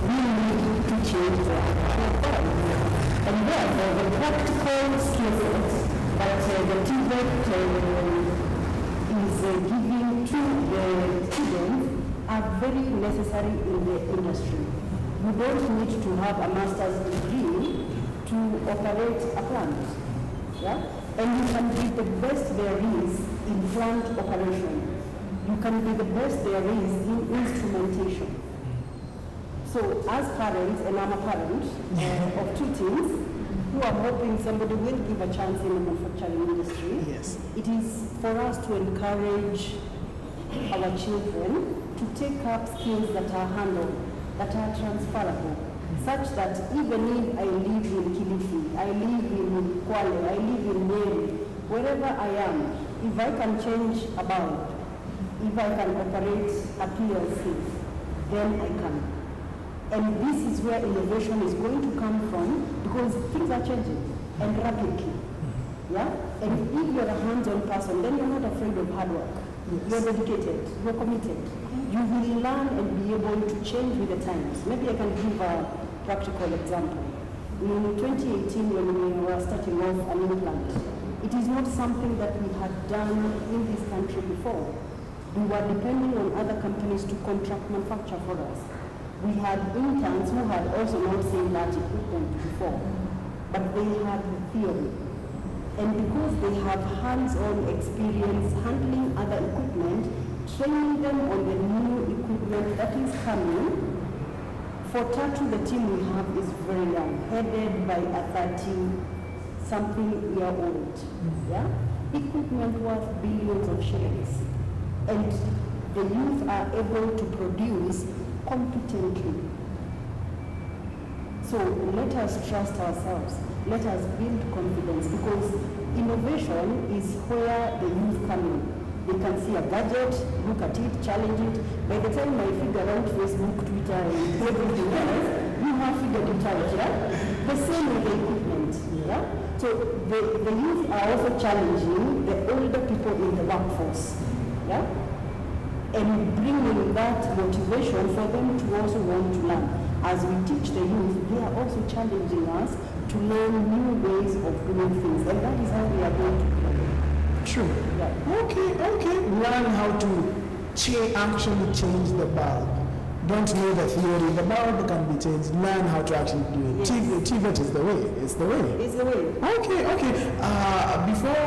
We need to change the actual bulb. And therefore, the practical skill set that the TVET giving to the students are very necessary in the industry. You don't need to have a master's degree to operate a plant. Yeah? And you can be the best there is in plant operation. You can be the best there is in instrumentation. So as parents, and I'm a parent of two teens, who are hoping somebody will give a chance in the manufacturing industry, Yes. it is for us to encourage our children to take up skills that are handled, that are transferable, such that even if I live in Kilifi, I live in Kwale, I live in Nyeri, wherever I am, if I can change a bulb, if I can operate a PLC, then I can. And this is where innovation is going to come from, because things are changing and rapidly. Yeah? And if you're a hands-on person, then you're not afraid of hard work. You're dedicated, you're committed. You will learn and be able to change with the times. Maybe I can give a practical example. In 2018, when we were starting off an implant, it is not something that we had done in this country before. We were depending on other companies to contract manufacture for us. We had interns who had also not seen that equipment before, but they had the theory. And because they have hands-on experience handling other equipment, training them on the new equipment that is coming, for Tatu, the team we have is very young, headed by a 30-something-year-old. Yeah? Equipment worth billions of shillings. And the youth are able to produce competently. So let us trust ourselves. Let us build confidence, because innovation is where the youth come in. They can see a gadget, look at it, challenge it. By the time I figure out Facebook, Twitter, and everything else, you have figured it out, yeah? The same with the equipment, yeah? So the youth are also challenging the older people in the workforce, yeah? And bringing that motivation for them to also want to learn. As we teach the youth, they are also challenging us to learn new ways of doing things. And that is how we are going to play. True. Yeah. Okay. Learn how to actually change the bulb. Don't know the theory. The bulb can be changed. Learn how to actually do it. Yes. TVET is the way. It's the way. It's the way. Okay. Before,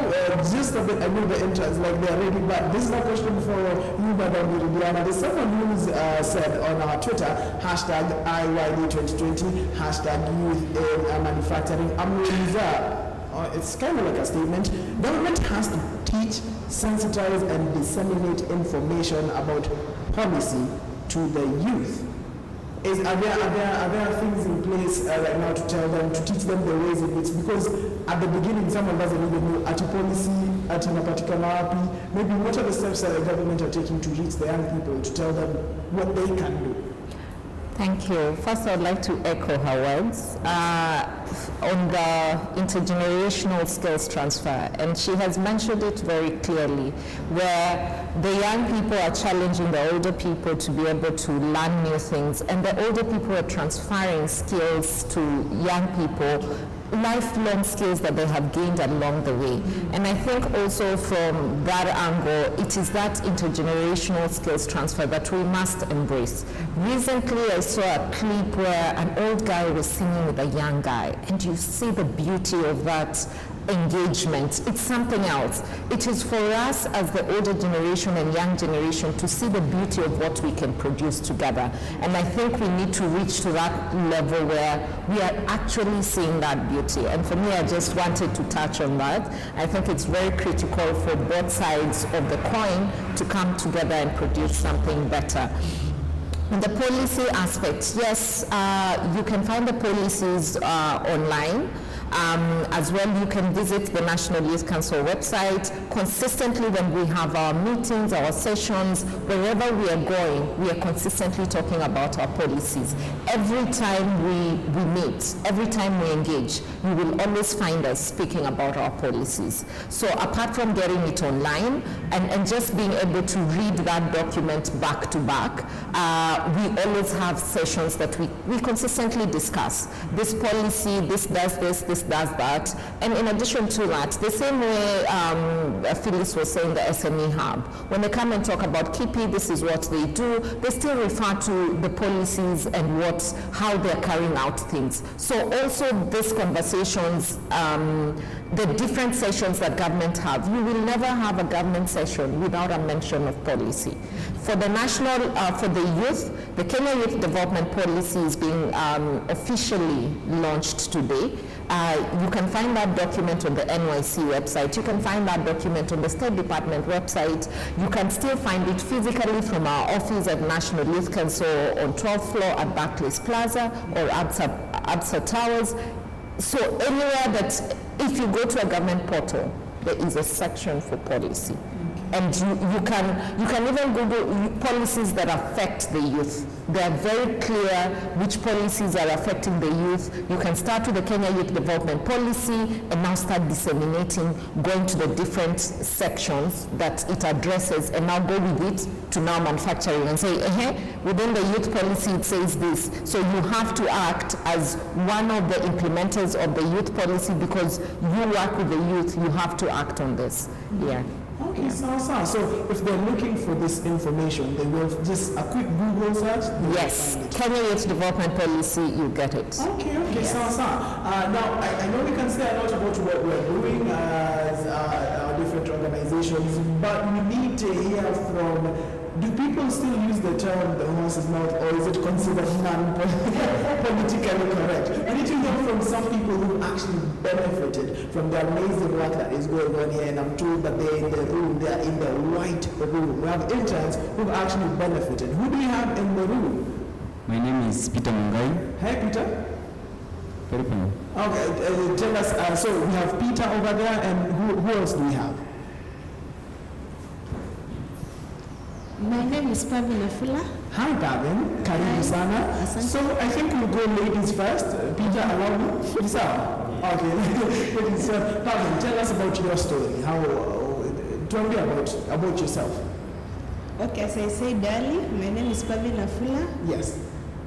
just a bit, I know the entrance, like they're ready, but this is a question for you, Madam Viridiana. There's someone who's said on our Twitter, hashtag IYD2020, hashtag youth in manufacturing. It's kind of like a statement. Government has to teach, sensitize, and disseminate information about policy to the youth. Are there things in place right now to tell them, to teach them the ways in which, because at the beginning someone doesn't even know at a policy, at a particular RP, maybe what are the steps that the government are taking to reach the young people, to tell them what they can do? Thank you. First, I would like to echo her words on the intergenerational skills transfer, and she has mentioned it very clearly, where the young people are challenging the older people to be able to learn new things, and the older people are transferring skills to young people, lifelong skills that they have gained along the way. And I think also from that angle, it is that intergenerational skills transfer that we must embrace. Recently, I saw a clip where an old guy was singing with a young guy, and you see the beauty of that engagement. It's something else. It is for us as the older generation and young generation to see the beauty of what we can produce together. And I think we need to reach to that level where we are actually seeing that beauty. And for me, I just wanted to touch on that. I think it's very critical for both sides of the coin to come together and produce something better. In the policy aspect, yes, you can find the policies online. As well, you can visit the National Youth Council website. Consistently, when we have our meetings, our sessions, wherever we are going, we are consistently talking about our policies. Every time we meet, every time we engage, you will always find us speaking about our policies. So apart from getting it online and just being able to read that document back to back, we always have sessions that we consistently discuss. This policy, this does this this, does that. And in addition to that, the same way Phyllis was saying, the SME Hub, when they come and talk about KIPI, this is what they do, they still refer to the policies and how they're carrying out things. So also these conversations, the different sessions that government have, you will never have a government session without a mention of policy. For the national, for the youth, the Kenya Youth Development Policy is being officially launched today. You can find that document on the NYC website. You can find that document on the State Department website. You can still find it physically from our office at National Youth Council on 12th floor at Barclays Plaza or Absa Towers. So anywhere that, if you go to a government portal, there is a section for policy. And you can even Google policies that affect the youth. They are very clear which policies are affecting the youth. You can start with the Kenya Youth Development Policy and now start disseminating, going to the different sections that it addresses, and now go with it to now manufacturing and say, within the youth policy it says this. So you have to act as one of the implementers of the youth policy because you work with the youth, you have to act on this. Yeah. Okay, so if they're looking for this information, they will just a quick Google search. Yes, Kenya Youth Development Policy, you get it. Okay, Yes. Now, I know we can say a lot about what we're doing as our different organizations, but we need to hear from, do people still use the term the horse's mouth, or is it considered non-politically correct? We need to hear from some people who actually benefited from the amazing work that is going on here, and I'm told that they're in the room, they're in the white room. We have interns who've actually benefited. Who do we have in the room? My name is Peter Mungai. Hi, Peter. Very fine. Okay, tell us, so we have Peter over there, and who else do we have? My name is Pavin Afula. Hi, Pavin. Karibu sana. So I think we'll go ladies first. Peter, allow me? Okay, ladies first. Pavin, tell us about your story. Tell me about yourself. Okay, as I said earlier, my name is Pavin Afula. Yes.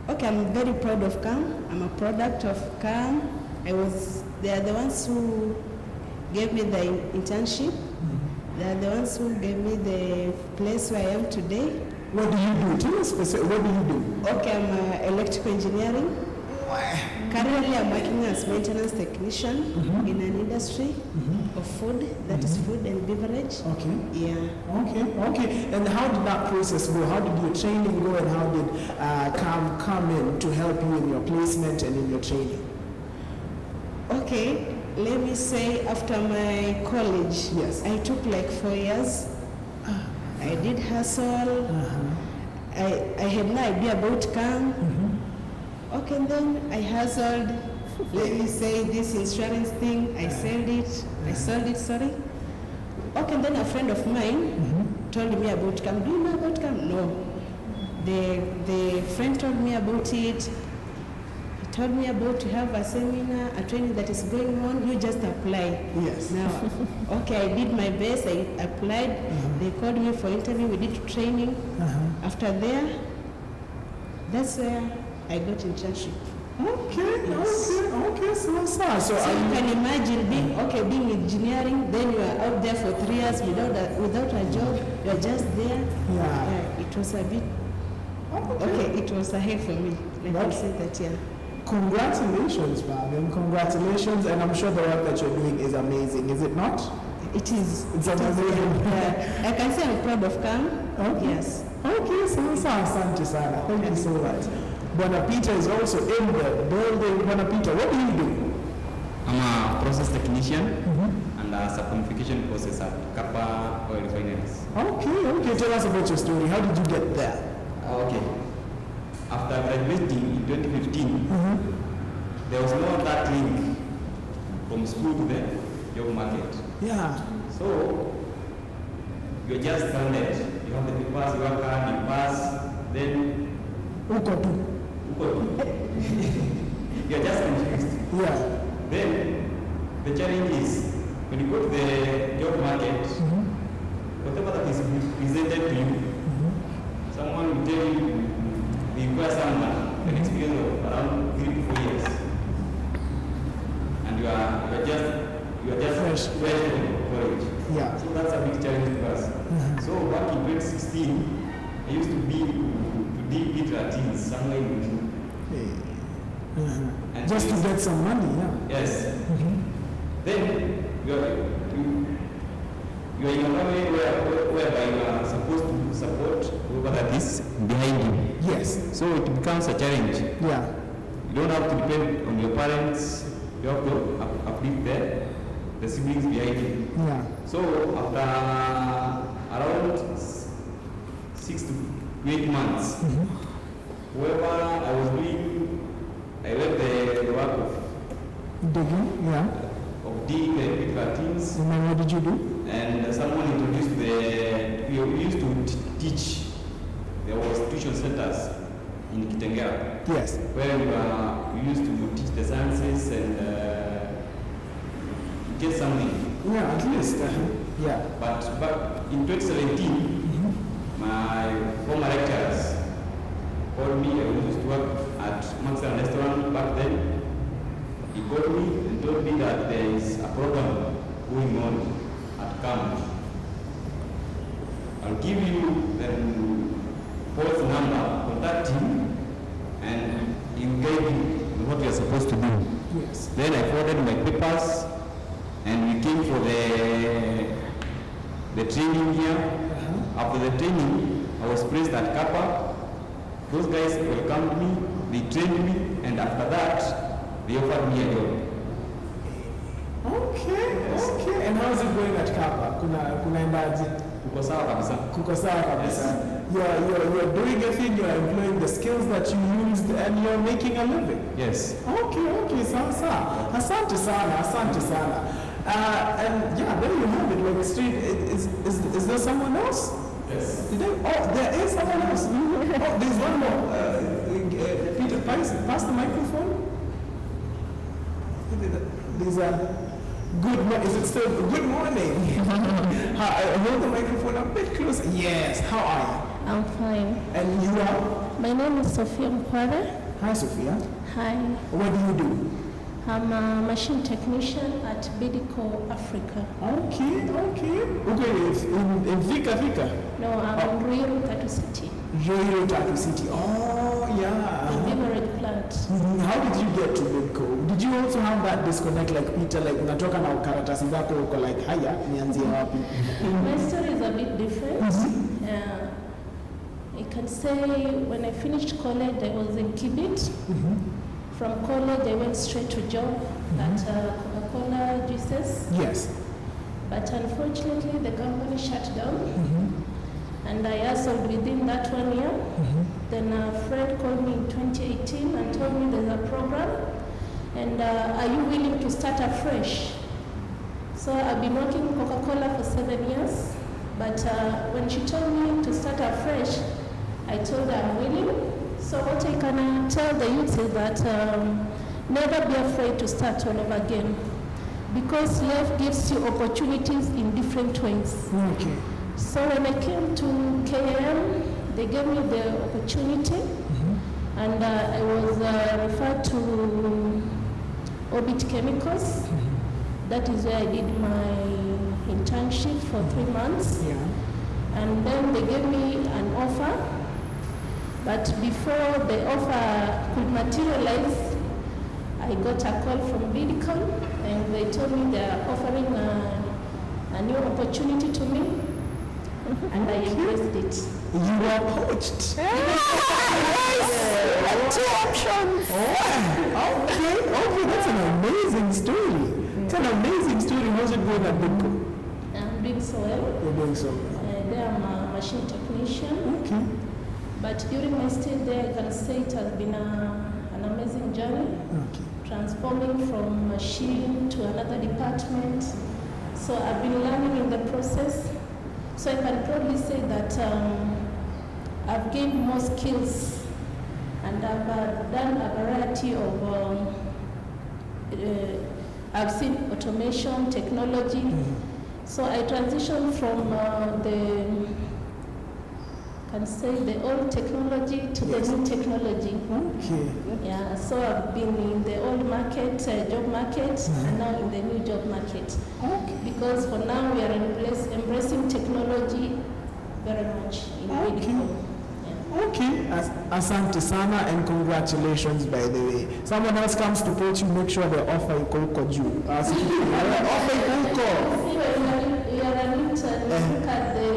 Okay, I'm very proud of KAM. I'm a product of KAM. They are the ones who gave me the internship. They are the ones who gave me the place where I am today. What do you do? Tell us specific. What do you do? Okay, I'm electrical engineering. Currently, I'm working as maintenance technician in an industry of food, that is food and beverage. Okay. Yeah. Okay. And how did that process go? How did your training go, and how did KAM come in to help you in your placement and in your training? Okay. Let me say, after my college, yes, I took like 4 years. I did hustle. I had no idea about KAM. Okay, and then I hustled. Let me say, this insurance thing, I sold it, sorry. Okay, and then a friend of mine told me about KAM. Do you know about KAM? No. The friend told me about it. Told me about to have a seminar, a training that is going on, you just apply. Yes. Now, okay, I did my best, I applied, they called me for interview, we did training. After there, that's where I got internship. Okay, yes. Okay, so you can imagine being engineering, then you are out there for 3 years without a job, you are just there. Yeah. It was a bit, okay, it was a hell for me, I say that, yeah. Congratulations, Pavin. Congratulations, and I'm sure the work that you're doing is amazing, is it not? It is. It's amazing. I can say I'm proud of KAM. Okay. Yes. Okay, so asante sana. Thank you so much. Bwana Peter is also in the building. Bwana Peter, what do you do? I'm a process technician and a saponification process at Kappa Oil Refineries. Okay. Tell us about your story. How did you get there? Okay. After graduating in 2015, there was no that link from school to the job market. Yeah. So, you're just grounded. You have the papers, you work hard, you pass, then you're just confused. Yeah. Then, the challenge is, when you go to the job market, whatever that is presented to you, someone will tell you, we require someone an experience of around 3 to 4 years. And you are you are just Fresh. fresh from college. Yeah. So that's a big challenge for us. So back in 2016, I used to be to deal with Latins somewhere in between. And Just to get some money, yeah. Yes. Then you are in a way whereby you are supposed to support whoever that is behind you. Yes. So it becomes a challenge. Yeah. You don't have to depend on your parents. You have to uplift the siblings behind you. Yeah. So after around 6 to 8 months, whoever I was doing, I left the work Digging, yeah. of digging the critical teams, And then what did you do? and someone introduced we used to teach. There was tuition centers in Kitengela, Yes. where we used to teach the sciences and get something. Yeah, at least. Yeah. But in 2017, my former lecturers called me. I used to work at Maxwell Restaurant back then. He called me and told me that there is a program going on at KAM. I'll give you the Paul's number, contact him, and he'll guide you on what you're supposed to do. Yes. Then I forwarded my papers, and we came for the training here. After the training, I was placed at Kappa. Those guys welcomed me, they trained me, and after that, they offered me a job. Okay, okay. And how's it going at Kappa? Kunaendaje? Kuko sawa kabisa. Kuko sawa kabisa. You're doing a thing, you're employing the skills that you used, and you're making a living. Yes. Okay, sawa. Asante sana. And yeah, there you have it. Like straight, is there someone else? Yes. There is someone else. Oh, there's one more. Peter, pass the microphone. There's a is it still good morning? Hold the microphone a bit closer. Yes, how are you? I'm fine. And you are? My name is Sophia Mkwara. Hi, Sophia. Hi. What do you do? I'm a machine technician at Bidico Africa. Okay. Okay, in Vika. No, I'm in Ruiru, Tatu City. Ruiru, Tatu City. Oh, yeah. The beverage plant. How did you get to Bidco? Did you also have that disconnect like Peter, like unatoka na ukaratasi zako uko like haya nianzie wapi? My story is a bit different. I can say when I finished college, I was in Kibit. From college, I went straight to job at Coca-Cola juices. Yes. But unfortunately, the company shut down. And I hustled within that 1 year. Then a friend called me in 2018 and told me there's a program. And are you willing to start afresh? So I've been working in Coca-Cola for 7 years. But when she told me to start afresh, I told her I'm willing. So what I can tell the youth is that never be afraid to start all over again. Because life gives you opportunities in different ways. Okay. So when I came to KAM, they gave me the opportunity, and I was referred to Orbit Chemicals. That is where I did my internship for 3 months. Yeah. And then they gave me an offer, but before the offer could materialize, I got a call from Vidicon, and they told me they are offering a new opportunity to me. And I embraced it. You were poached. Two options. Okay, that's an amazing story. It's an amazing story. How's it going at Bidco? I'm doing so well. You're doing so well. There I'm a machine technician. Okay. But during my stay there, I can say it has been an amazing journey. Okay. Transforming from machine to another department. So I've been learning in the process. So I can probably say that I've gained more skills, and I've done a variety of, I've seen automation, technology. So I transitioned from the can say, the old technology to the new technology. Okay. Yeah, so I've been in the old market, job market, and now in the new job market. Okay. Because for now we are embracing technology very much in medical. Okay, asante sana and congratulations by the way. Someone else comes to port you, make sure they offer you koko juu. Offer you koko. See, when you are an intern, you look at the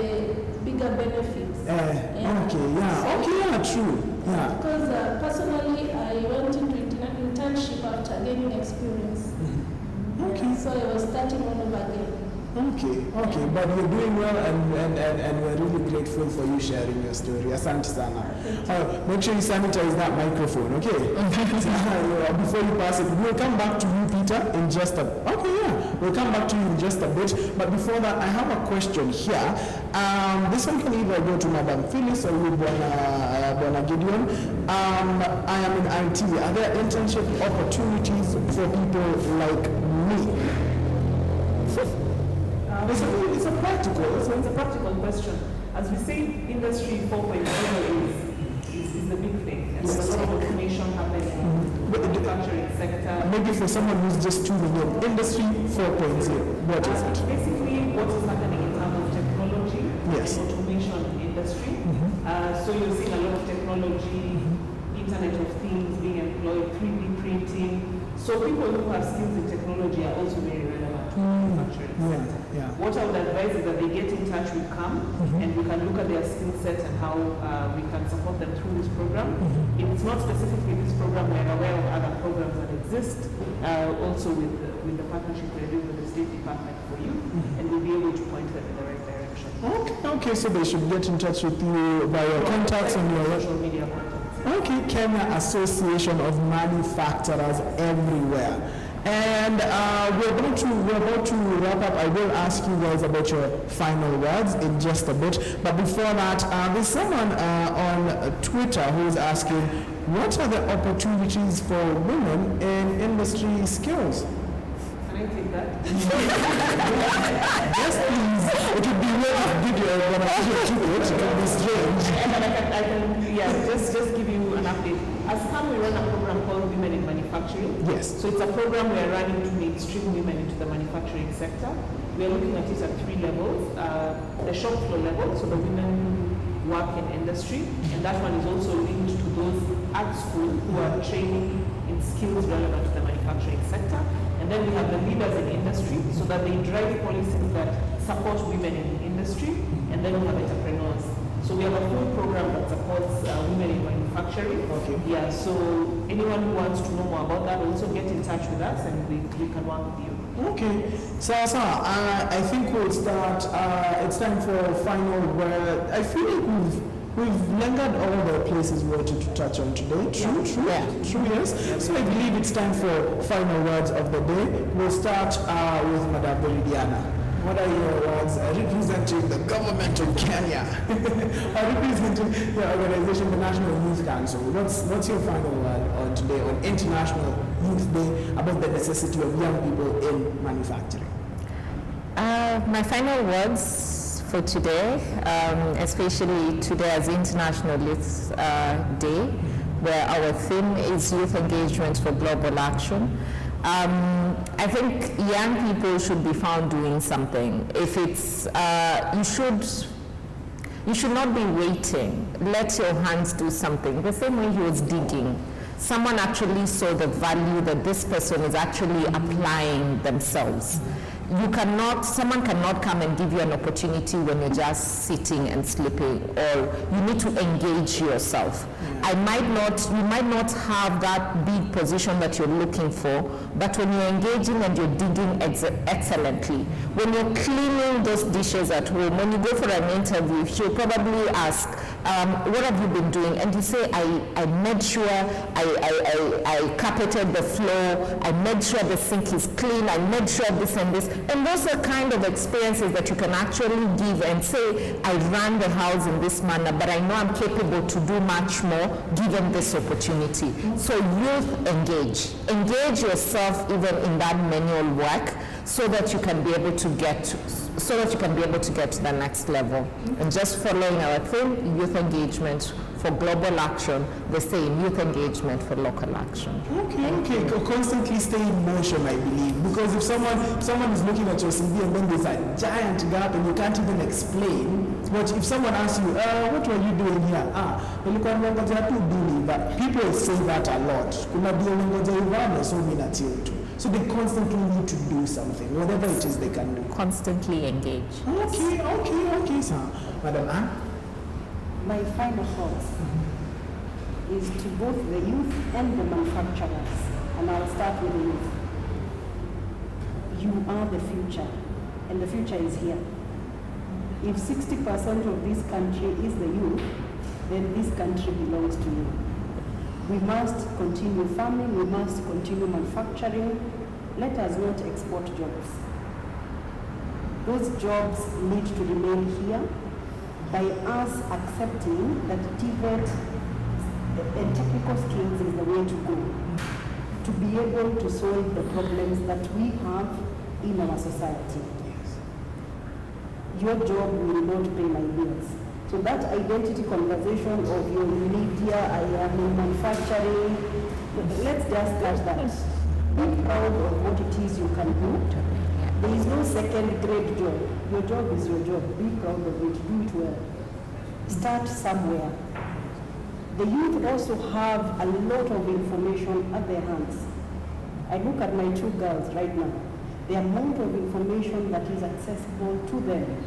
bigger benefits. Okay, yeah, true. Yeah. Because personally, I went into internship after gaining experience. Okay. So I was starting all over again. Okay, but you're doing well and we're really grateful for you sharing your story. Asante sana. Make sure you sanitize that microphone, okay? Before you pass it, we'll come back to you, Peter, in just a... Okay, yeah, we'll come back to you in just a bit. But before that, I have a question here. This one can either go to Madam Phyllis or you, Bwana Gideon. I am in IT. Are there internship opportunities for people like me? It's a practical question. As we say, Industry 4.0 is the big thing. And there's a lot of automation happening in the manufacturing sector. Maybe for someone who's just tuning in, Industry 4.0, what is it? Basically, what is happening in terms of technology and automation industry. So you're seeing a lot of technology, Internet of Things being employed, 3D printing. So people who have skills in technology are also very relevant to manufacturing sector. What I would advise is that they get in touch with KAM and we can look at their skill set and how we can support them through this program. If it's not specifically this program, we're aware of other programs that exist, also with the partnership we're doing with the State Department for you, and we'll be able to point them in the right direction. Okay, so they should get in touch with you by your contacts and your social media contacts. Okay, Kenya Association of Manufacturers everywhere. And we're about to wrap up. I will ask you guys about your final words in just a bit. But before that, there's someone on Twitter who is asking, what are the opportunities for women in industry skills? Can I take that? Yes, please. It would be weird video when I do it. It would be strange. I can just give you an update. As KAM, we run a program called Women in Manufacturing. Yes. So it's a program we are running to mainstream women into the manufacturing sector. We are looking at it at 3 levels. The shop floor level, so the women who work in industry, and that one is also linked to those at school who are training in skills relevant to the manufacturing sector. And then we have the leaders in industry, so that they drive policies that support women in industry, and then we have entrepreneurs. So we have a full program that supports women in manufacturing. Okay. Yeah, so anyone who wants to know more about that, also get in touch with us and we can work with you. Okay. So, I think we'll start, it's time for a final word. I feel like we've lingered all the places we wanted to touch on today. True, yes. So I believe it's time for final words of the day. We'll start with Madam Viridiana. What are your words representing the government of Kenya? Representing the organization, the National Youth Council. What's your final word on today, on International Youth Day, about the necessity of young people in manufacturing? My final words for today, especially today as International Youth Day, where our theme is Youth Engagement for Global Action. I think young people should be found doing something. If it's, you should not be waiting. Let your hands do something. The same way he was digging. Someone actually saw the value that this person is actually applying themselves. Someone cannot come and give you an opportunity when you're just sitting and sleeping, or you need to engage yourself. You might not have that big position that you're looking for, but when you're engaging and you're digging excellently, when you're cleaning those dishes at home, when you go for an interview, she'll probably ask, what have you been doing? And you say, I made sure I carpeted the floor, I made sure the sink is clean, I made sure this and this. And those are kind of experiences that you can actually give and say, I ran the house in this manner, but I know I'm capable to do much more given this opportunity. So youth engage yourself even in that manual work so that you can be able to get so that you can be able to get to the next level. And just following our theme, youth engagement for global action, the same, youth engagement for local action. Okay. Constantly stay in motion, I believe, because if someone is looking at your CV and then there's a giant gap and you can't even explain, but if someone asks you, what were you doing here? Nilikuwa nimengoja tu bili, but people say that a lot. Kuna bili nimengoja ivane, so mimi natio tu. So they constantly need to do something, whatever it is they can do. Constantly engage. Okay, sir. Madam Anne? My final thoughts is to both the youth and the manufacturers, and I'll start with the youth. You are the future, and the future is here. If 60% of this country is the youth, then this country belongs to you. We must continue farming, we must continue manufacturing. Let us not export jobs. Those jobs need to remain here by us accepting that TVET and technical skills is the way to go to be able to solve the problems that we have in our society. Your job will not pay my bills. So that identity conversation of your media, I am in manufacturing, let's just catch that. Be proud of what it is you can do. There is no second grade job. Your job is your job. Be proud of it. Do it well. Start somewhere. The youth also have a lot of information at their hands. I look at my two girls right now. The amount of information that is accessible to them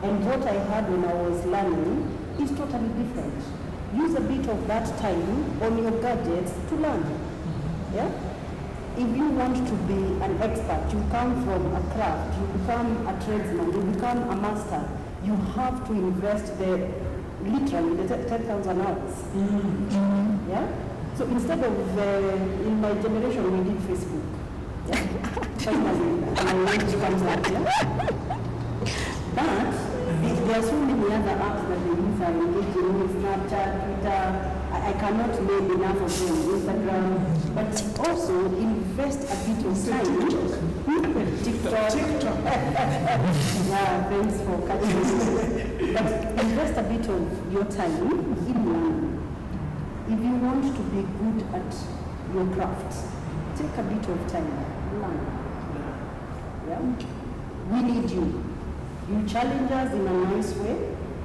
and what I had when I was learning is totally different. Use a bit of that time on your gadgets to learn. Yeah? If you want to be an expert, you come from a craft, you become a tradesman, you become a master, you have to invest literally the 10,000 hours. Yeah? So instead of, in my generation, we did Facebook. Yeah? Finally, my age comes out. Yeah? But there are so many other apps that the youth are engaging with, Snapchat, Twitter. I cannot name enough of them, Instagram. But also invest a bit of time. TikTok. Yeah, thanks for catching me. But invest a bit of your time in learning. If you want to be good at your craft, take a bit of time, learn. Yeah? We need you. You challenge us in a nice way,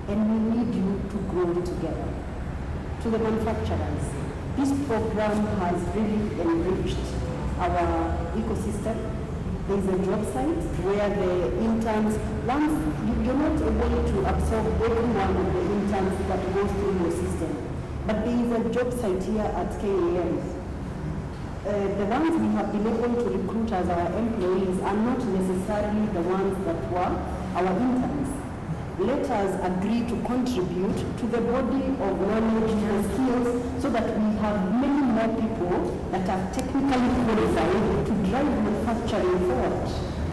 and we need you to grow together. To the manufacturers, this program has really enriched our ecosystem. There is a job site where the interns, once you're not able to absorb every one of the interns that goes through your system, but there is a job site here at KAM. The ones we have been able to recruit as our employees are not necessarily the ones that were our interns. Let us agree to contribute to the body of knowledge and skills so that we have many more people that are technically qualified to drive manufacturing forward.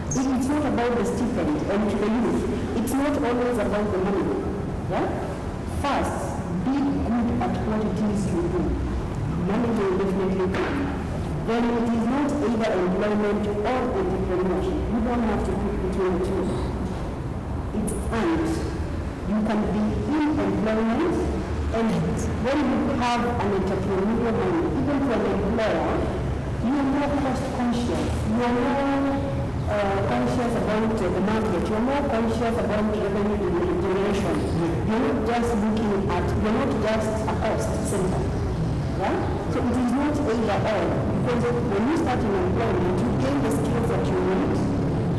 It's not about the stipend and to the youth. It's not always about the money. Yeah? First, be good at what it is you do. Money will definitely come. Then it is not either employment or entrepreneurship. You don't have to pick between the two. It's and. You can be in employment, and when you have an entrepreneurial mind, even for an employer, you are more cost conscious. You are more conscious about the market. You are more conscious about revenue generation. You're not just looking at, you're not just a cost center. Yeah? So it is not either or, because when you start in employment, you gain the skills that you need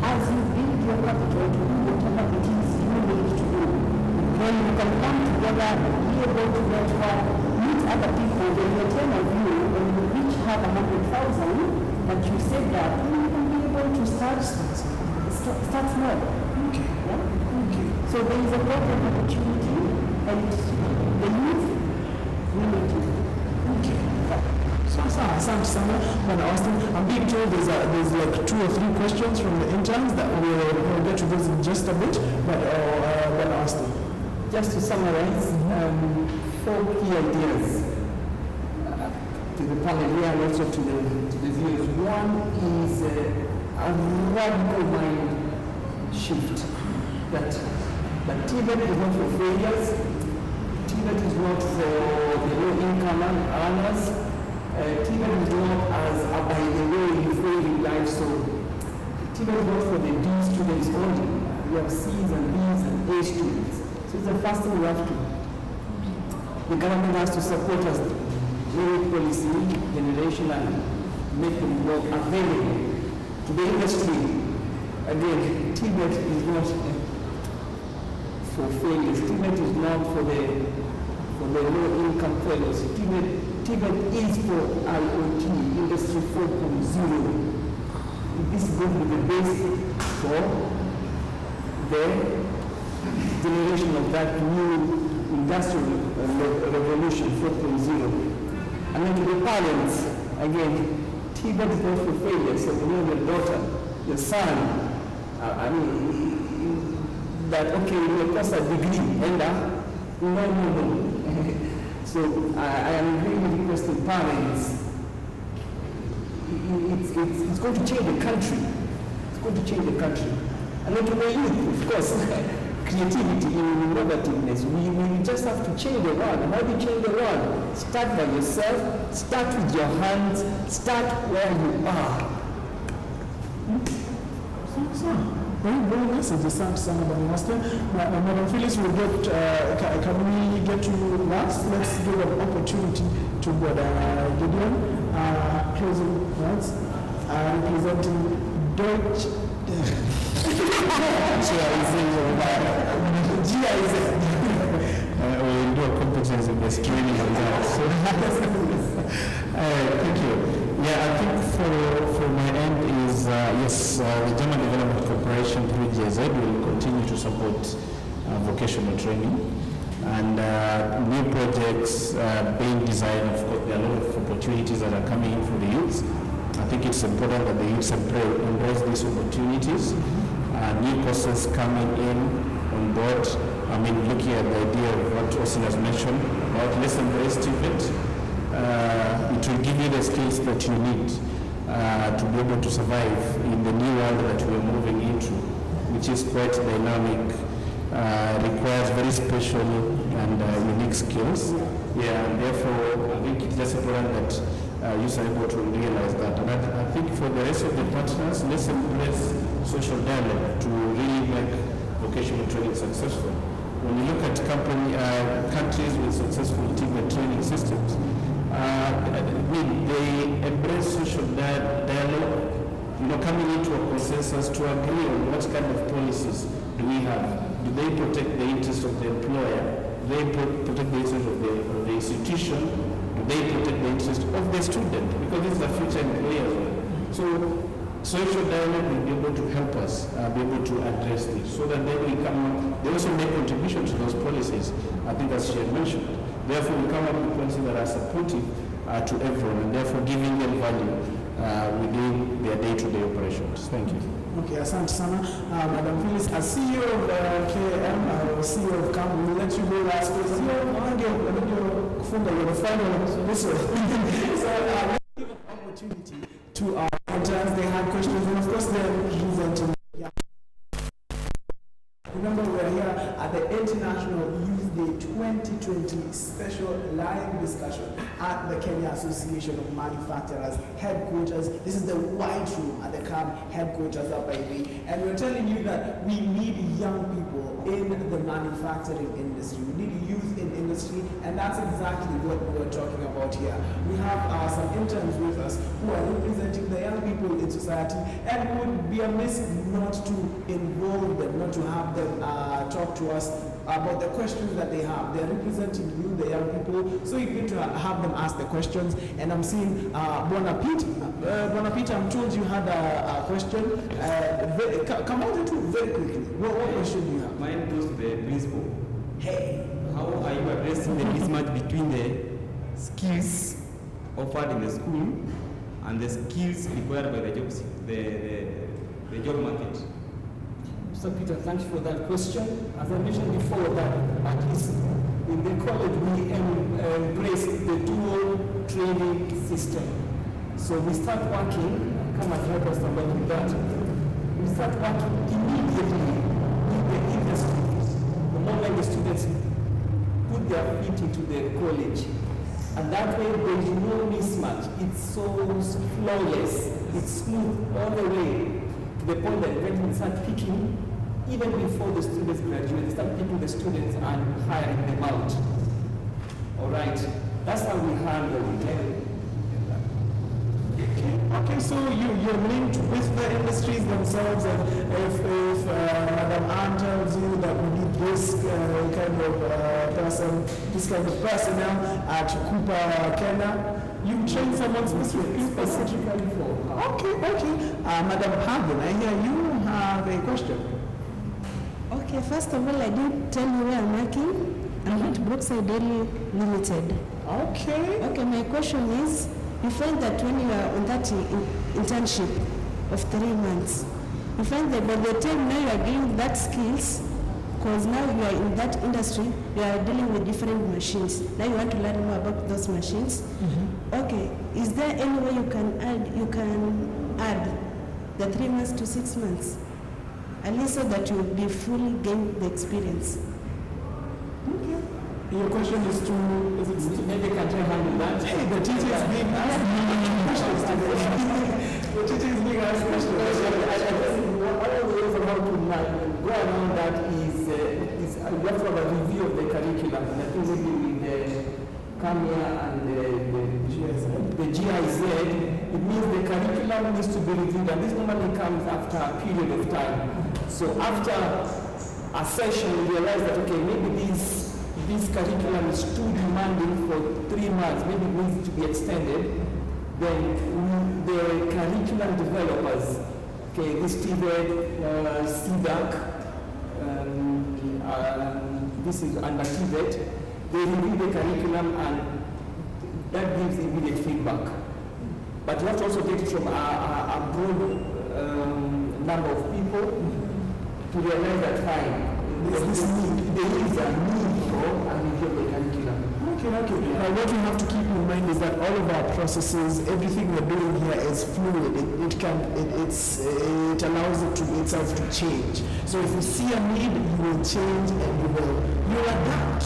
as you build your capital to do whatever it is you need to do. When you can come together, be able to network, meet other people, then the 10 of you, when you each have 100,000 that you saved up, then you can be able to start small. Okay. Yeah? Okay. So there is a lot of opportunity, and the youth, we need to. Okay. Asante sana, Bwana Austin. I'm being told there's like 2 or 3 questions from the interns that we'll get to those in just a bit, but Bwana Austin. Just to summarize, 4 key ideas to the panel here and also to the viewers. One is a radical mind shift. that TVET is not for failures, TVET is not for the low-income earners, TVET is not as by the way you fail in life, so TVET is not for the D students only. We have C's and B's and A students. So it's the first thing we have to. The government has to support us, with policy, generation, and make them work available to the industry. Again, TVET is not for failures. TVET is not for the low-income fellows. TVET is for IoT, Industry 4.0. This is going to be the base for the generation of that new industrial revolution 4.0. And then to the parents, again, TVET is not for failure. So you know your daughter, your son, that okay, you will pass a degree, and no. So I am really requesting parents. It's going to change the country. It's going to change the country. And then to the youth, of course, creativity, innovativeness. We just have to change the world. How do you change the world? Start by yourself. Start with your hands. Start where you are. Very nice of the son of the master. Madam Phyllis will get, can we get to last? Let's give an opportunity to Brother Gideon, closing words, representing Deutsch. We do a competency-based training on that. Thank you. Yeah, I think for my end is, yes, the German Development Corporation through GIZ will continue to support vocational training and new projects being designed. Of course, there are a lot of opportunities that are coming in for the youth. I think it's important that the youth embrace these opportunities. New courses coming in on board. I mean, looking at the idea of what Austin has mentioned about let's embrace TVET. It will give you the skills that you need to be able to survive in the new world that we are moving into, which is quite dynamic, requires very special and unique skills. Yeah, and therefore, I think it's just important that you are able to realize that. And I think for the rest of the partners, let's embrace social dialogue to really make vocational training successful. When you look at countries with successful TVET training systems, they embrace social dialogue, coming into a consensus to agree on what kind of policies do we have. Do they protect the interest of the employer? Do they protect the interest of the institution? Do they protect the interest of the student? Because this is a future employer as well. So social dialogue will be able to help us be able to address this so that they also make contribution to those policies, I think as she had mentioned. Therefore, we come up with policies that are supportive to everyone and therefore giving them value within their day-to-day operations. Thank you. Okay, asante sana. Madam Phyllis, as CEO of KAM, CEO of KAM, we'll let you go last. You're the final this way. So let's give an opportunity to our interns. They have questions, and of course they're presenting. Remember, we're here at the International Youth Day 2020 special live discussion at the Kenya Association of Manufacturers headquarters. This is the white room at the KAM headquarters up by me. And we're telling you that we need young people in the manufacturing industry. We need youth in industry, and that's exactly what we're talking about here. We have some interns with us who are representing the young people in society, and it would be amiss not to involve them, not to have them talk to us about the questions that they have. They're representing you, the young people, so you get to have them ask the questions. And I'm seeing Bonapita, I'm told you had a question. Come on into very quickly. What question do you have? Mine goes to the principal. Hey. How are you addressing the mismatch between the skills offered in the school and the skills required by the jobs, the job market? Mr. Peter, thank you for that question. As I mentioned before, that at least in the college we embrace the dual training system. So we start working, come and help us along with that. We start working immediately with the industry, the moment the students put their feet into the college. And that way there is no mismatch. It's so flawless. It's smooth all the way to the point that when we start picking, even before the students graduate, they start picking the students and hiring them out. All right, that's how we handle it. Okay, so you're linked with the industries themselves, and if Madam Ann tells you that we need this kind of person, this kind of personnel at Cooper, Kenya, you train someone specifically for. Okay. Madam Hagen, I hear you have a question. Okay, first of all, I didn't tell you where I'm working. I'm at Brookside Daily Limited. Okay, my question is, you find that when you are on that internship of 3 months, you find that by the time now you are gaining that skills, because now you are in that industry, you are dealing with different machines. Now you want to learn more about those machines. Okay, is there any way you can add the 3 months to 6 months? At least so that you will be fully gain the experience. Okay. Your question is to, Maybe can try handle that. hey, the teacher is being asked questions today. The teacher is being asked questions. I think one of the ways of how to go around that is you have to have a review of the curriculum. And I think maybe with the KAM and the GIZ, it means the curriculum needs to be reviewed, and this normally comes after a period of time. So after a session, you realize that, okay, maybe this curriculum is too demanding for 3 months, maybe it needs to be extended. Then the curriculum developers, okay, this TVED, CDAC, this is under TVED, they review the curriculum and that gives immediate feedback. But you have to also get it from a broad number of people to realize that fine, there is a need for a review of the curriculum. Okay. What we have to keep in mind is that all of our processes, everything we're doing here is fluid. It allows itself to change. So if you see a need, you will change and you adapt.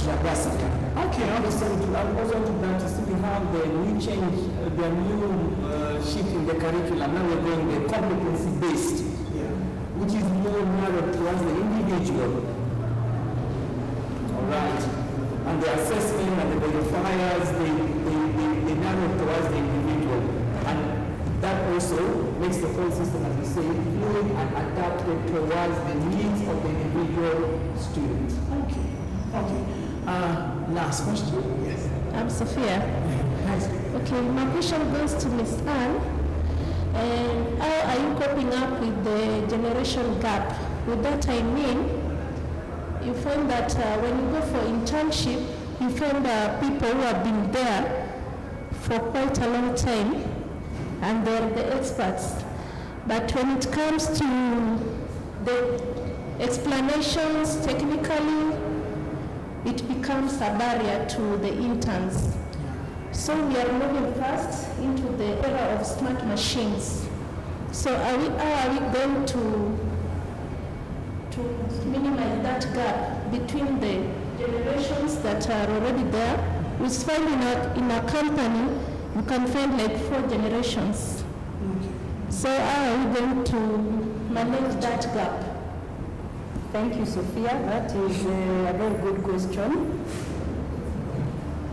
Okay, also to that is we have the new change, the new shift in the curriculum. Now we're going the competency based, which is more narrow towards the individual. All right. And the assessment and the verifiers, they narrow towards the individual. And that also makes the whole system, as we say, fluid and adapted towards the needs of the individual student. Okay. Last question. Yes. I'm Sophia. Okay, my question goes to Ms. Ann. And how are you coping up with the generation gap? With that I mean, you find that when you go for internship, you find people who have been there for quite a long time and they're the experts. But when it comes to the explanations technically, it becomes a barrier to the interns. So we are moving fast into the era of smart machines. So how are we going to minimize that gap between the generations that are already there? We find in a company, you can find like 4 generations. So how are we going to manage that gap? Thank you, Sophia. That is a very good question.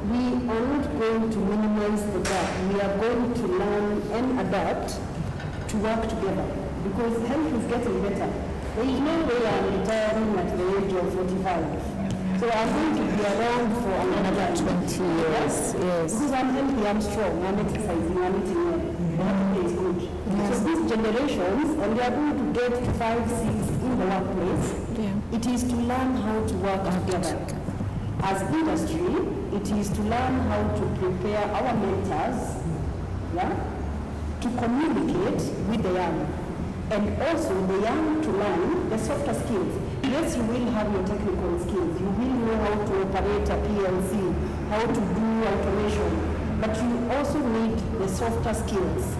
We are not going to minimize the gap. We are going to learn and adapt to work together because health is getting better. There is no way I'm retiring at the age of 45. So I'm going to be around for another 20 years. Yes. Because I'm healthy, I'm strong, I'm exercising, I'm eating well. Everything is good. Yes. So these generations, and they are going to get 5, 6 in the workplace. Yeah. It is to learn how to work together. As industry, it is to learn how to prepare our mentors, to communicate with the young. And also the young to learn the softer skills. Yes, you will have your technical skills. You will know how to operate a PLC, how to do automation. But you also need the softer skills,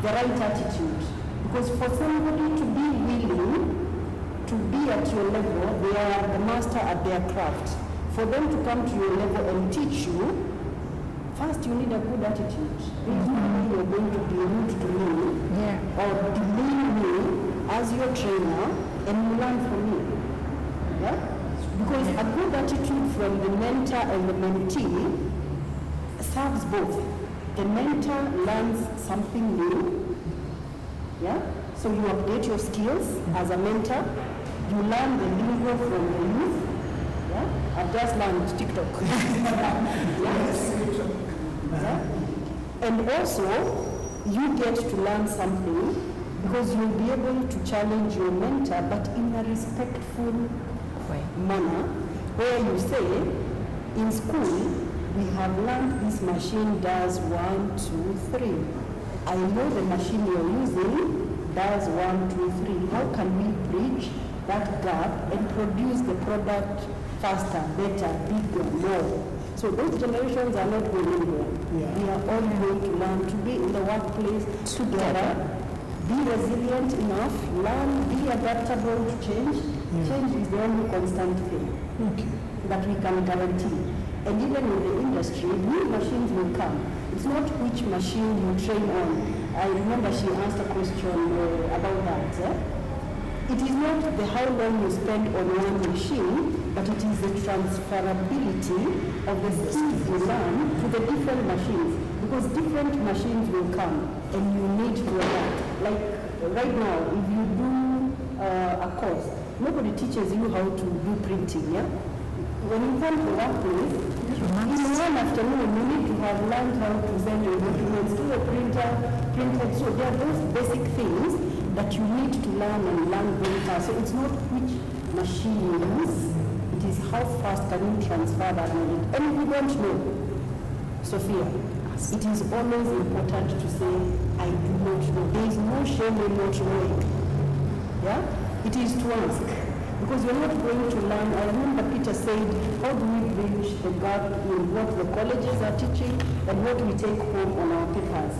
the right attitude. Because for somebody to be willing to be at your level, they are the master at their craft. For them to come to your level and teach you, first you need a good attitude. There is no way you're going to be rude to me or demean me as your trainer and you learn from me. Yeah? Because a good attitude from the mentor and the mentee serves both. The mentor learns something new. Yeah? So you update your skills as a mentor. You learn the lingo from the youth. Yeah? I've just learned TikTok. Yes. Yeah? And also, you get to learn something because you'll be able to challenge your mentor, but in a respectful manner, where you say, in school, we have learned this machine does 1, 2, 3. I know the machine you're using does 1, 2, 3. How can we bridge that gap and produce the product faster, better, bigger, more? So those generations are not going anywhere. We are all going to learn to be in the workplace together, be resilient enough, learn, be adaptable to change. Change is the only constant thing that we can guarantee. And even in the industry, new machines will come. It's not which machine you train on. I remember she asked a question about that. It is not the how long you spend on one machine, but it is the transferability of the skills you learn to the different machines. Because different machines will come and you need to adapt. Like right now, if you do a course, nobody teaches you how to do printing, yeah? When you come to workplace, in one afternoon, you need to have learned how to send your documents to a printer, printed. So there are those basic things that you need to learn and learn very fast. So it's not which machine you use, it is how fast can you transfer that knowledge. And if you don't know, Sophia, it is always important to say, I do not know. There is no shame in not knowing. Yeah? It is to ask. Because you're not going to learn. I remember Peter said, how do we bridge the gap in what the colleges are teaching and what we take home on our papers?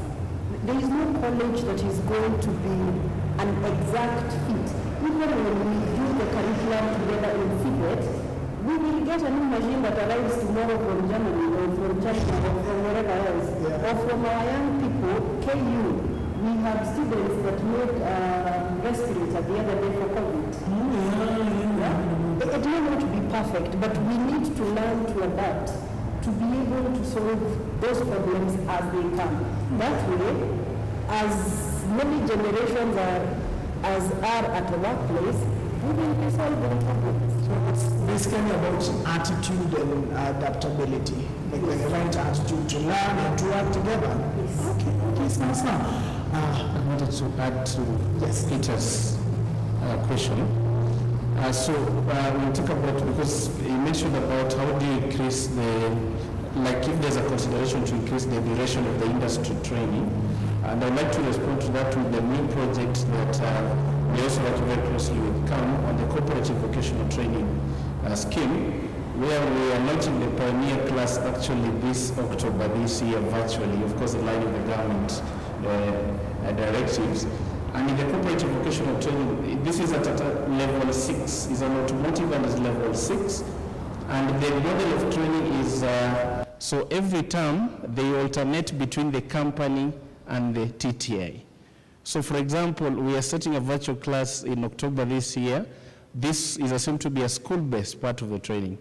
There is no college that is going to be an exact fit. Even when we do the curriculum together in CBET, we will get a new machine that arrives tomorrow from Germany or from China or from wherever else. Or from our young people, KU. We have students that made respirator the other day for COVID. It may not be perfect, but we need to learn to adapt, to be able to solve those problems as they come. That way, as many generations are at the workplace, we will be solving problems. So it's basically about attitude and adaptability, like the right attitude to learn and to work together. Yes. Okay, now. I wanted to add to Peter's question. So we'll talk about, because you mentioned about how do you increase like if there's a consideration to increase the duration of the industry training. And I'd like to respond to that with the new project that we also work very closely with KAM on the Cooperative Vocational Training Scheme, where we are launching the Pioneer class actually this October this year virtually, of course in line with the government directives. And in the cooperative vocational training, this is at level 6, is an automotive and is level 6. And the model of training is, so every term they alternate between the company and the TTA. So for example, we are starting a virtual class in October this year. This is assumed to be a school-based part of the training.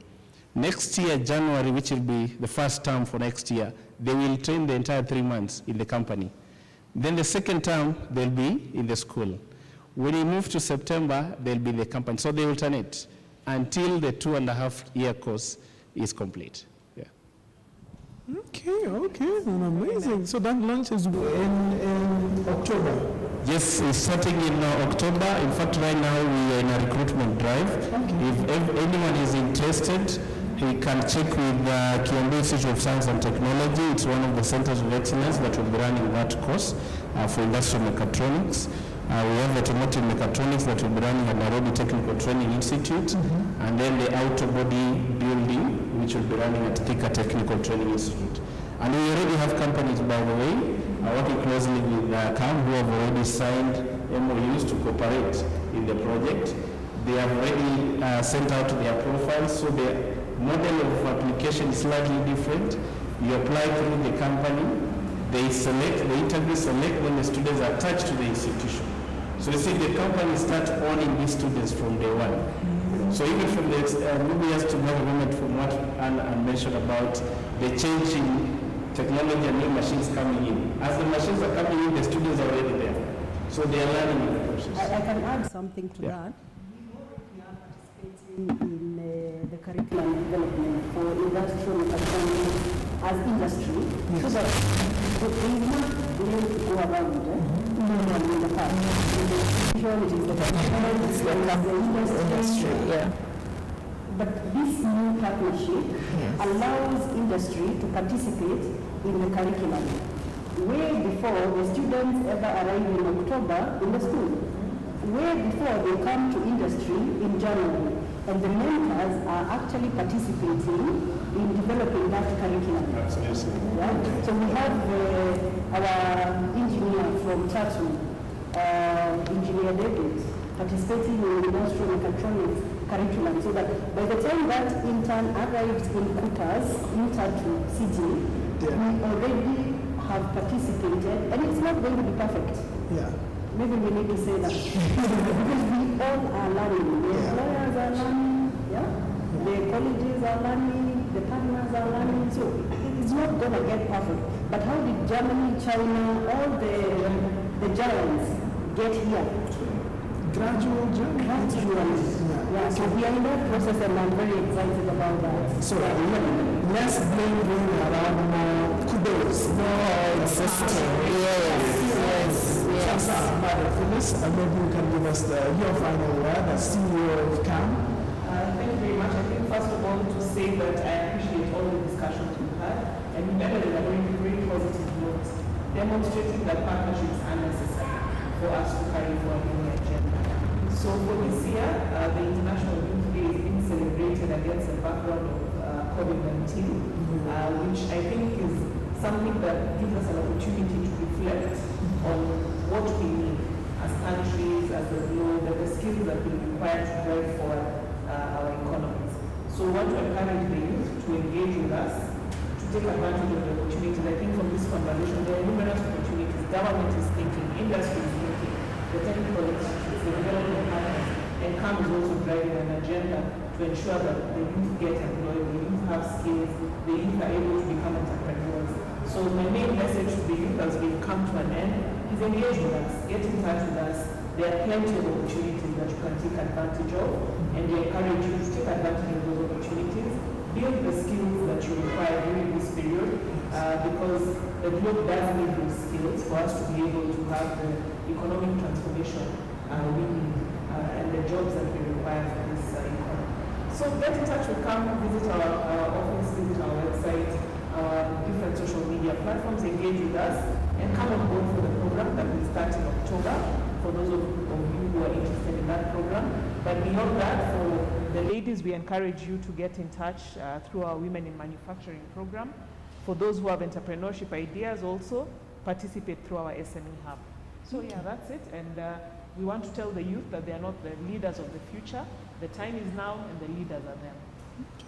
Next year, January, which will be the first term for next year, they will train the entire 3 months in the company. Then the second term, they'll be in the school. When you move to September, they'll be in the company. So they alternate until the 2.5-year course is complete. Yeah. Okay, amazing. So that launches in October. Yes, it's starting in October. In fact, right now we are in a recruitment drive. If anyone is interested, he can check with Kiambu Institute of Science and Technology. It's one of the centers of excellence that will be running that course for industrial mechatronics. We have automotive mechatronics that will be running at Nairobi Technical Training Institute, and then the auto body building, which will be running at Thika Technical Training Institute. And we already have companies, by the way, working closely with KAM, who have already signed MOUs to cooperate in the project. They have already sent out their profiles, so the model of application is slightly different. You apply through the company, they select, the interview select when the students are attached to the institution. So you see the company starts owning these students from day one. So even from the, maybe just to make a moment from what Anne mentioned about the changing technology and new machines coming in. As the machines are coming in, the students are already there. So they are learning in the process. I can add something to that. We are participating in the curriculum development for industrial mechatronics as industry, so that there is not going to go around in the past. It is the industry. Yeah. But this new partnership allows industry to participate in the curriculum. Way before the students ever arrive in October in the school. Way before they come to industry in January. And the mentors are actually participating in developing that curriculum. Right? So we have our engineer from Tatu, Engineer David, participating in industrial mechatronics curriculum, so that by the time that intern arrives in Coopers, in Tatu City, we already have participated, and it's not going to be perfect. Yeah. Maybe we need to say that. Because we all are learning. The employers are learning, the colleges are learning, the partners are learning, so it's not going to get perfect. But how did Germany, China, all the giants get here? Gradual journey. Yeah, so we are in that process, and I'm very excited about that. So less blame going around, more kudos, more system. Yes. Phyllis, maybe you can give us your final word as CEO of KAM. Thank you very much. I think first of all to say that I appreciate all the discussions we've had, and we ended on a very positive note, demonstrating that partnerships are necessary for us to carry forward in the agenda. So for this year, the International Youth Day is being celebrated against the background of COVID-19, which I think is something that gives us an opportunity to reflect on what we need as countries, as a globe, and the skills that we require to drive forward our economies. So we want to encourage the youth to engage with us, to take advantage of the opportunities. I think from this conversation, there are numerous opportunities. Government is thinking, industry is thinking, the technical institutes, the development partners, and KAM is also driving an agenda to ensure that the youth get employed, the youth have skills, the youth are able to become entrepreneurs. So my main message to the youth as we come to an end is engage with us, get in touch with us. There are plenty of opportunities that you can take advantage of, and we encourage you to take advantage of those opportunities, build the skills that you require during this period, because the globe does need those skills for us to be able to have the economic transformation we need, and the jobs that we require for this economy. So get in touch with KAM, visit our office, visit our website, different social media platforms, engage with us, and come on board for the program that will start in October, for those of you who are interested in that program. But beyond that, for the ladies, we encourage you to get in touch through our Women in Manufacturing program. For those who have entrepreneurship ideas also, participate through our SME Hub. So yeah, that's it. And we want to tell the youth that they are not the leaders of the future. The time is now, and the leaders are them.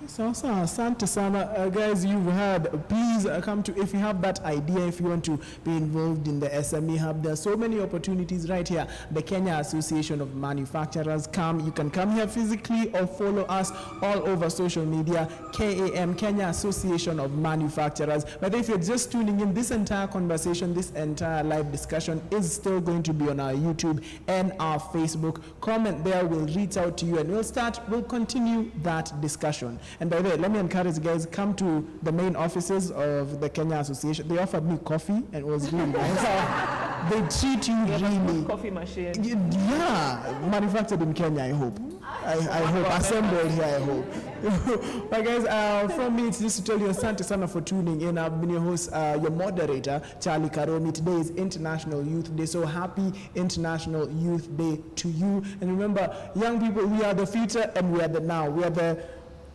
So, asante sana. Guys, you've heard. Please come to, if you have that idea, if you want to be involved in the SME Hub, there are so many opportunities right here. The Kenya Association of Manufacturers, KAM. You can come here physically or follow us all over social media, KAM, Kenya Association of Manufacturers. But if you're just tuning in, this entire conversation, this entire live discussion is still going to be on our YouTube and our Facebook. Comment there, we'll reach out to you, and we'll continue that discussion. And by the way, let me encourage guys, come to the main offices of the Kenya Association. They offered me coffee, and it was really nice. They treat you really. Coffee machine. Yeah, manufactured in Kenya, I hope. I hope, assembled here, I hope. But guys, from me, it's just to tell you, asante sana for tuning in. I've been your host, your moderator, Charlie Karomi. Today is International Youth Day, so happy International Youth Day to you. And remember, young people, we are the future and we are the now. We are the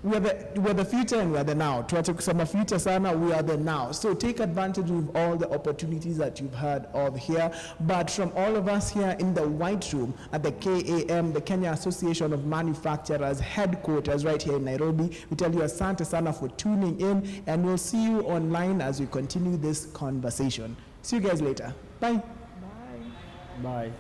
we're the future and we're the now. Tuache kusema future sana, we are the now. So take advantage of all the opportunities that you've heard of here. But from all of us here in the White Room at the KAM, the Kenya Association of Manufacturers headquarters right here in Nairobi, we tell you asante sana for tuning in, and we'll see you online as we continue this conversation. See you guys later. Bye. Bye.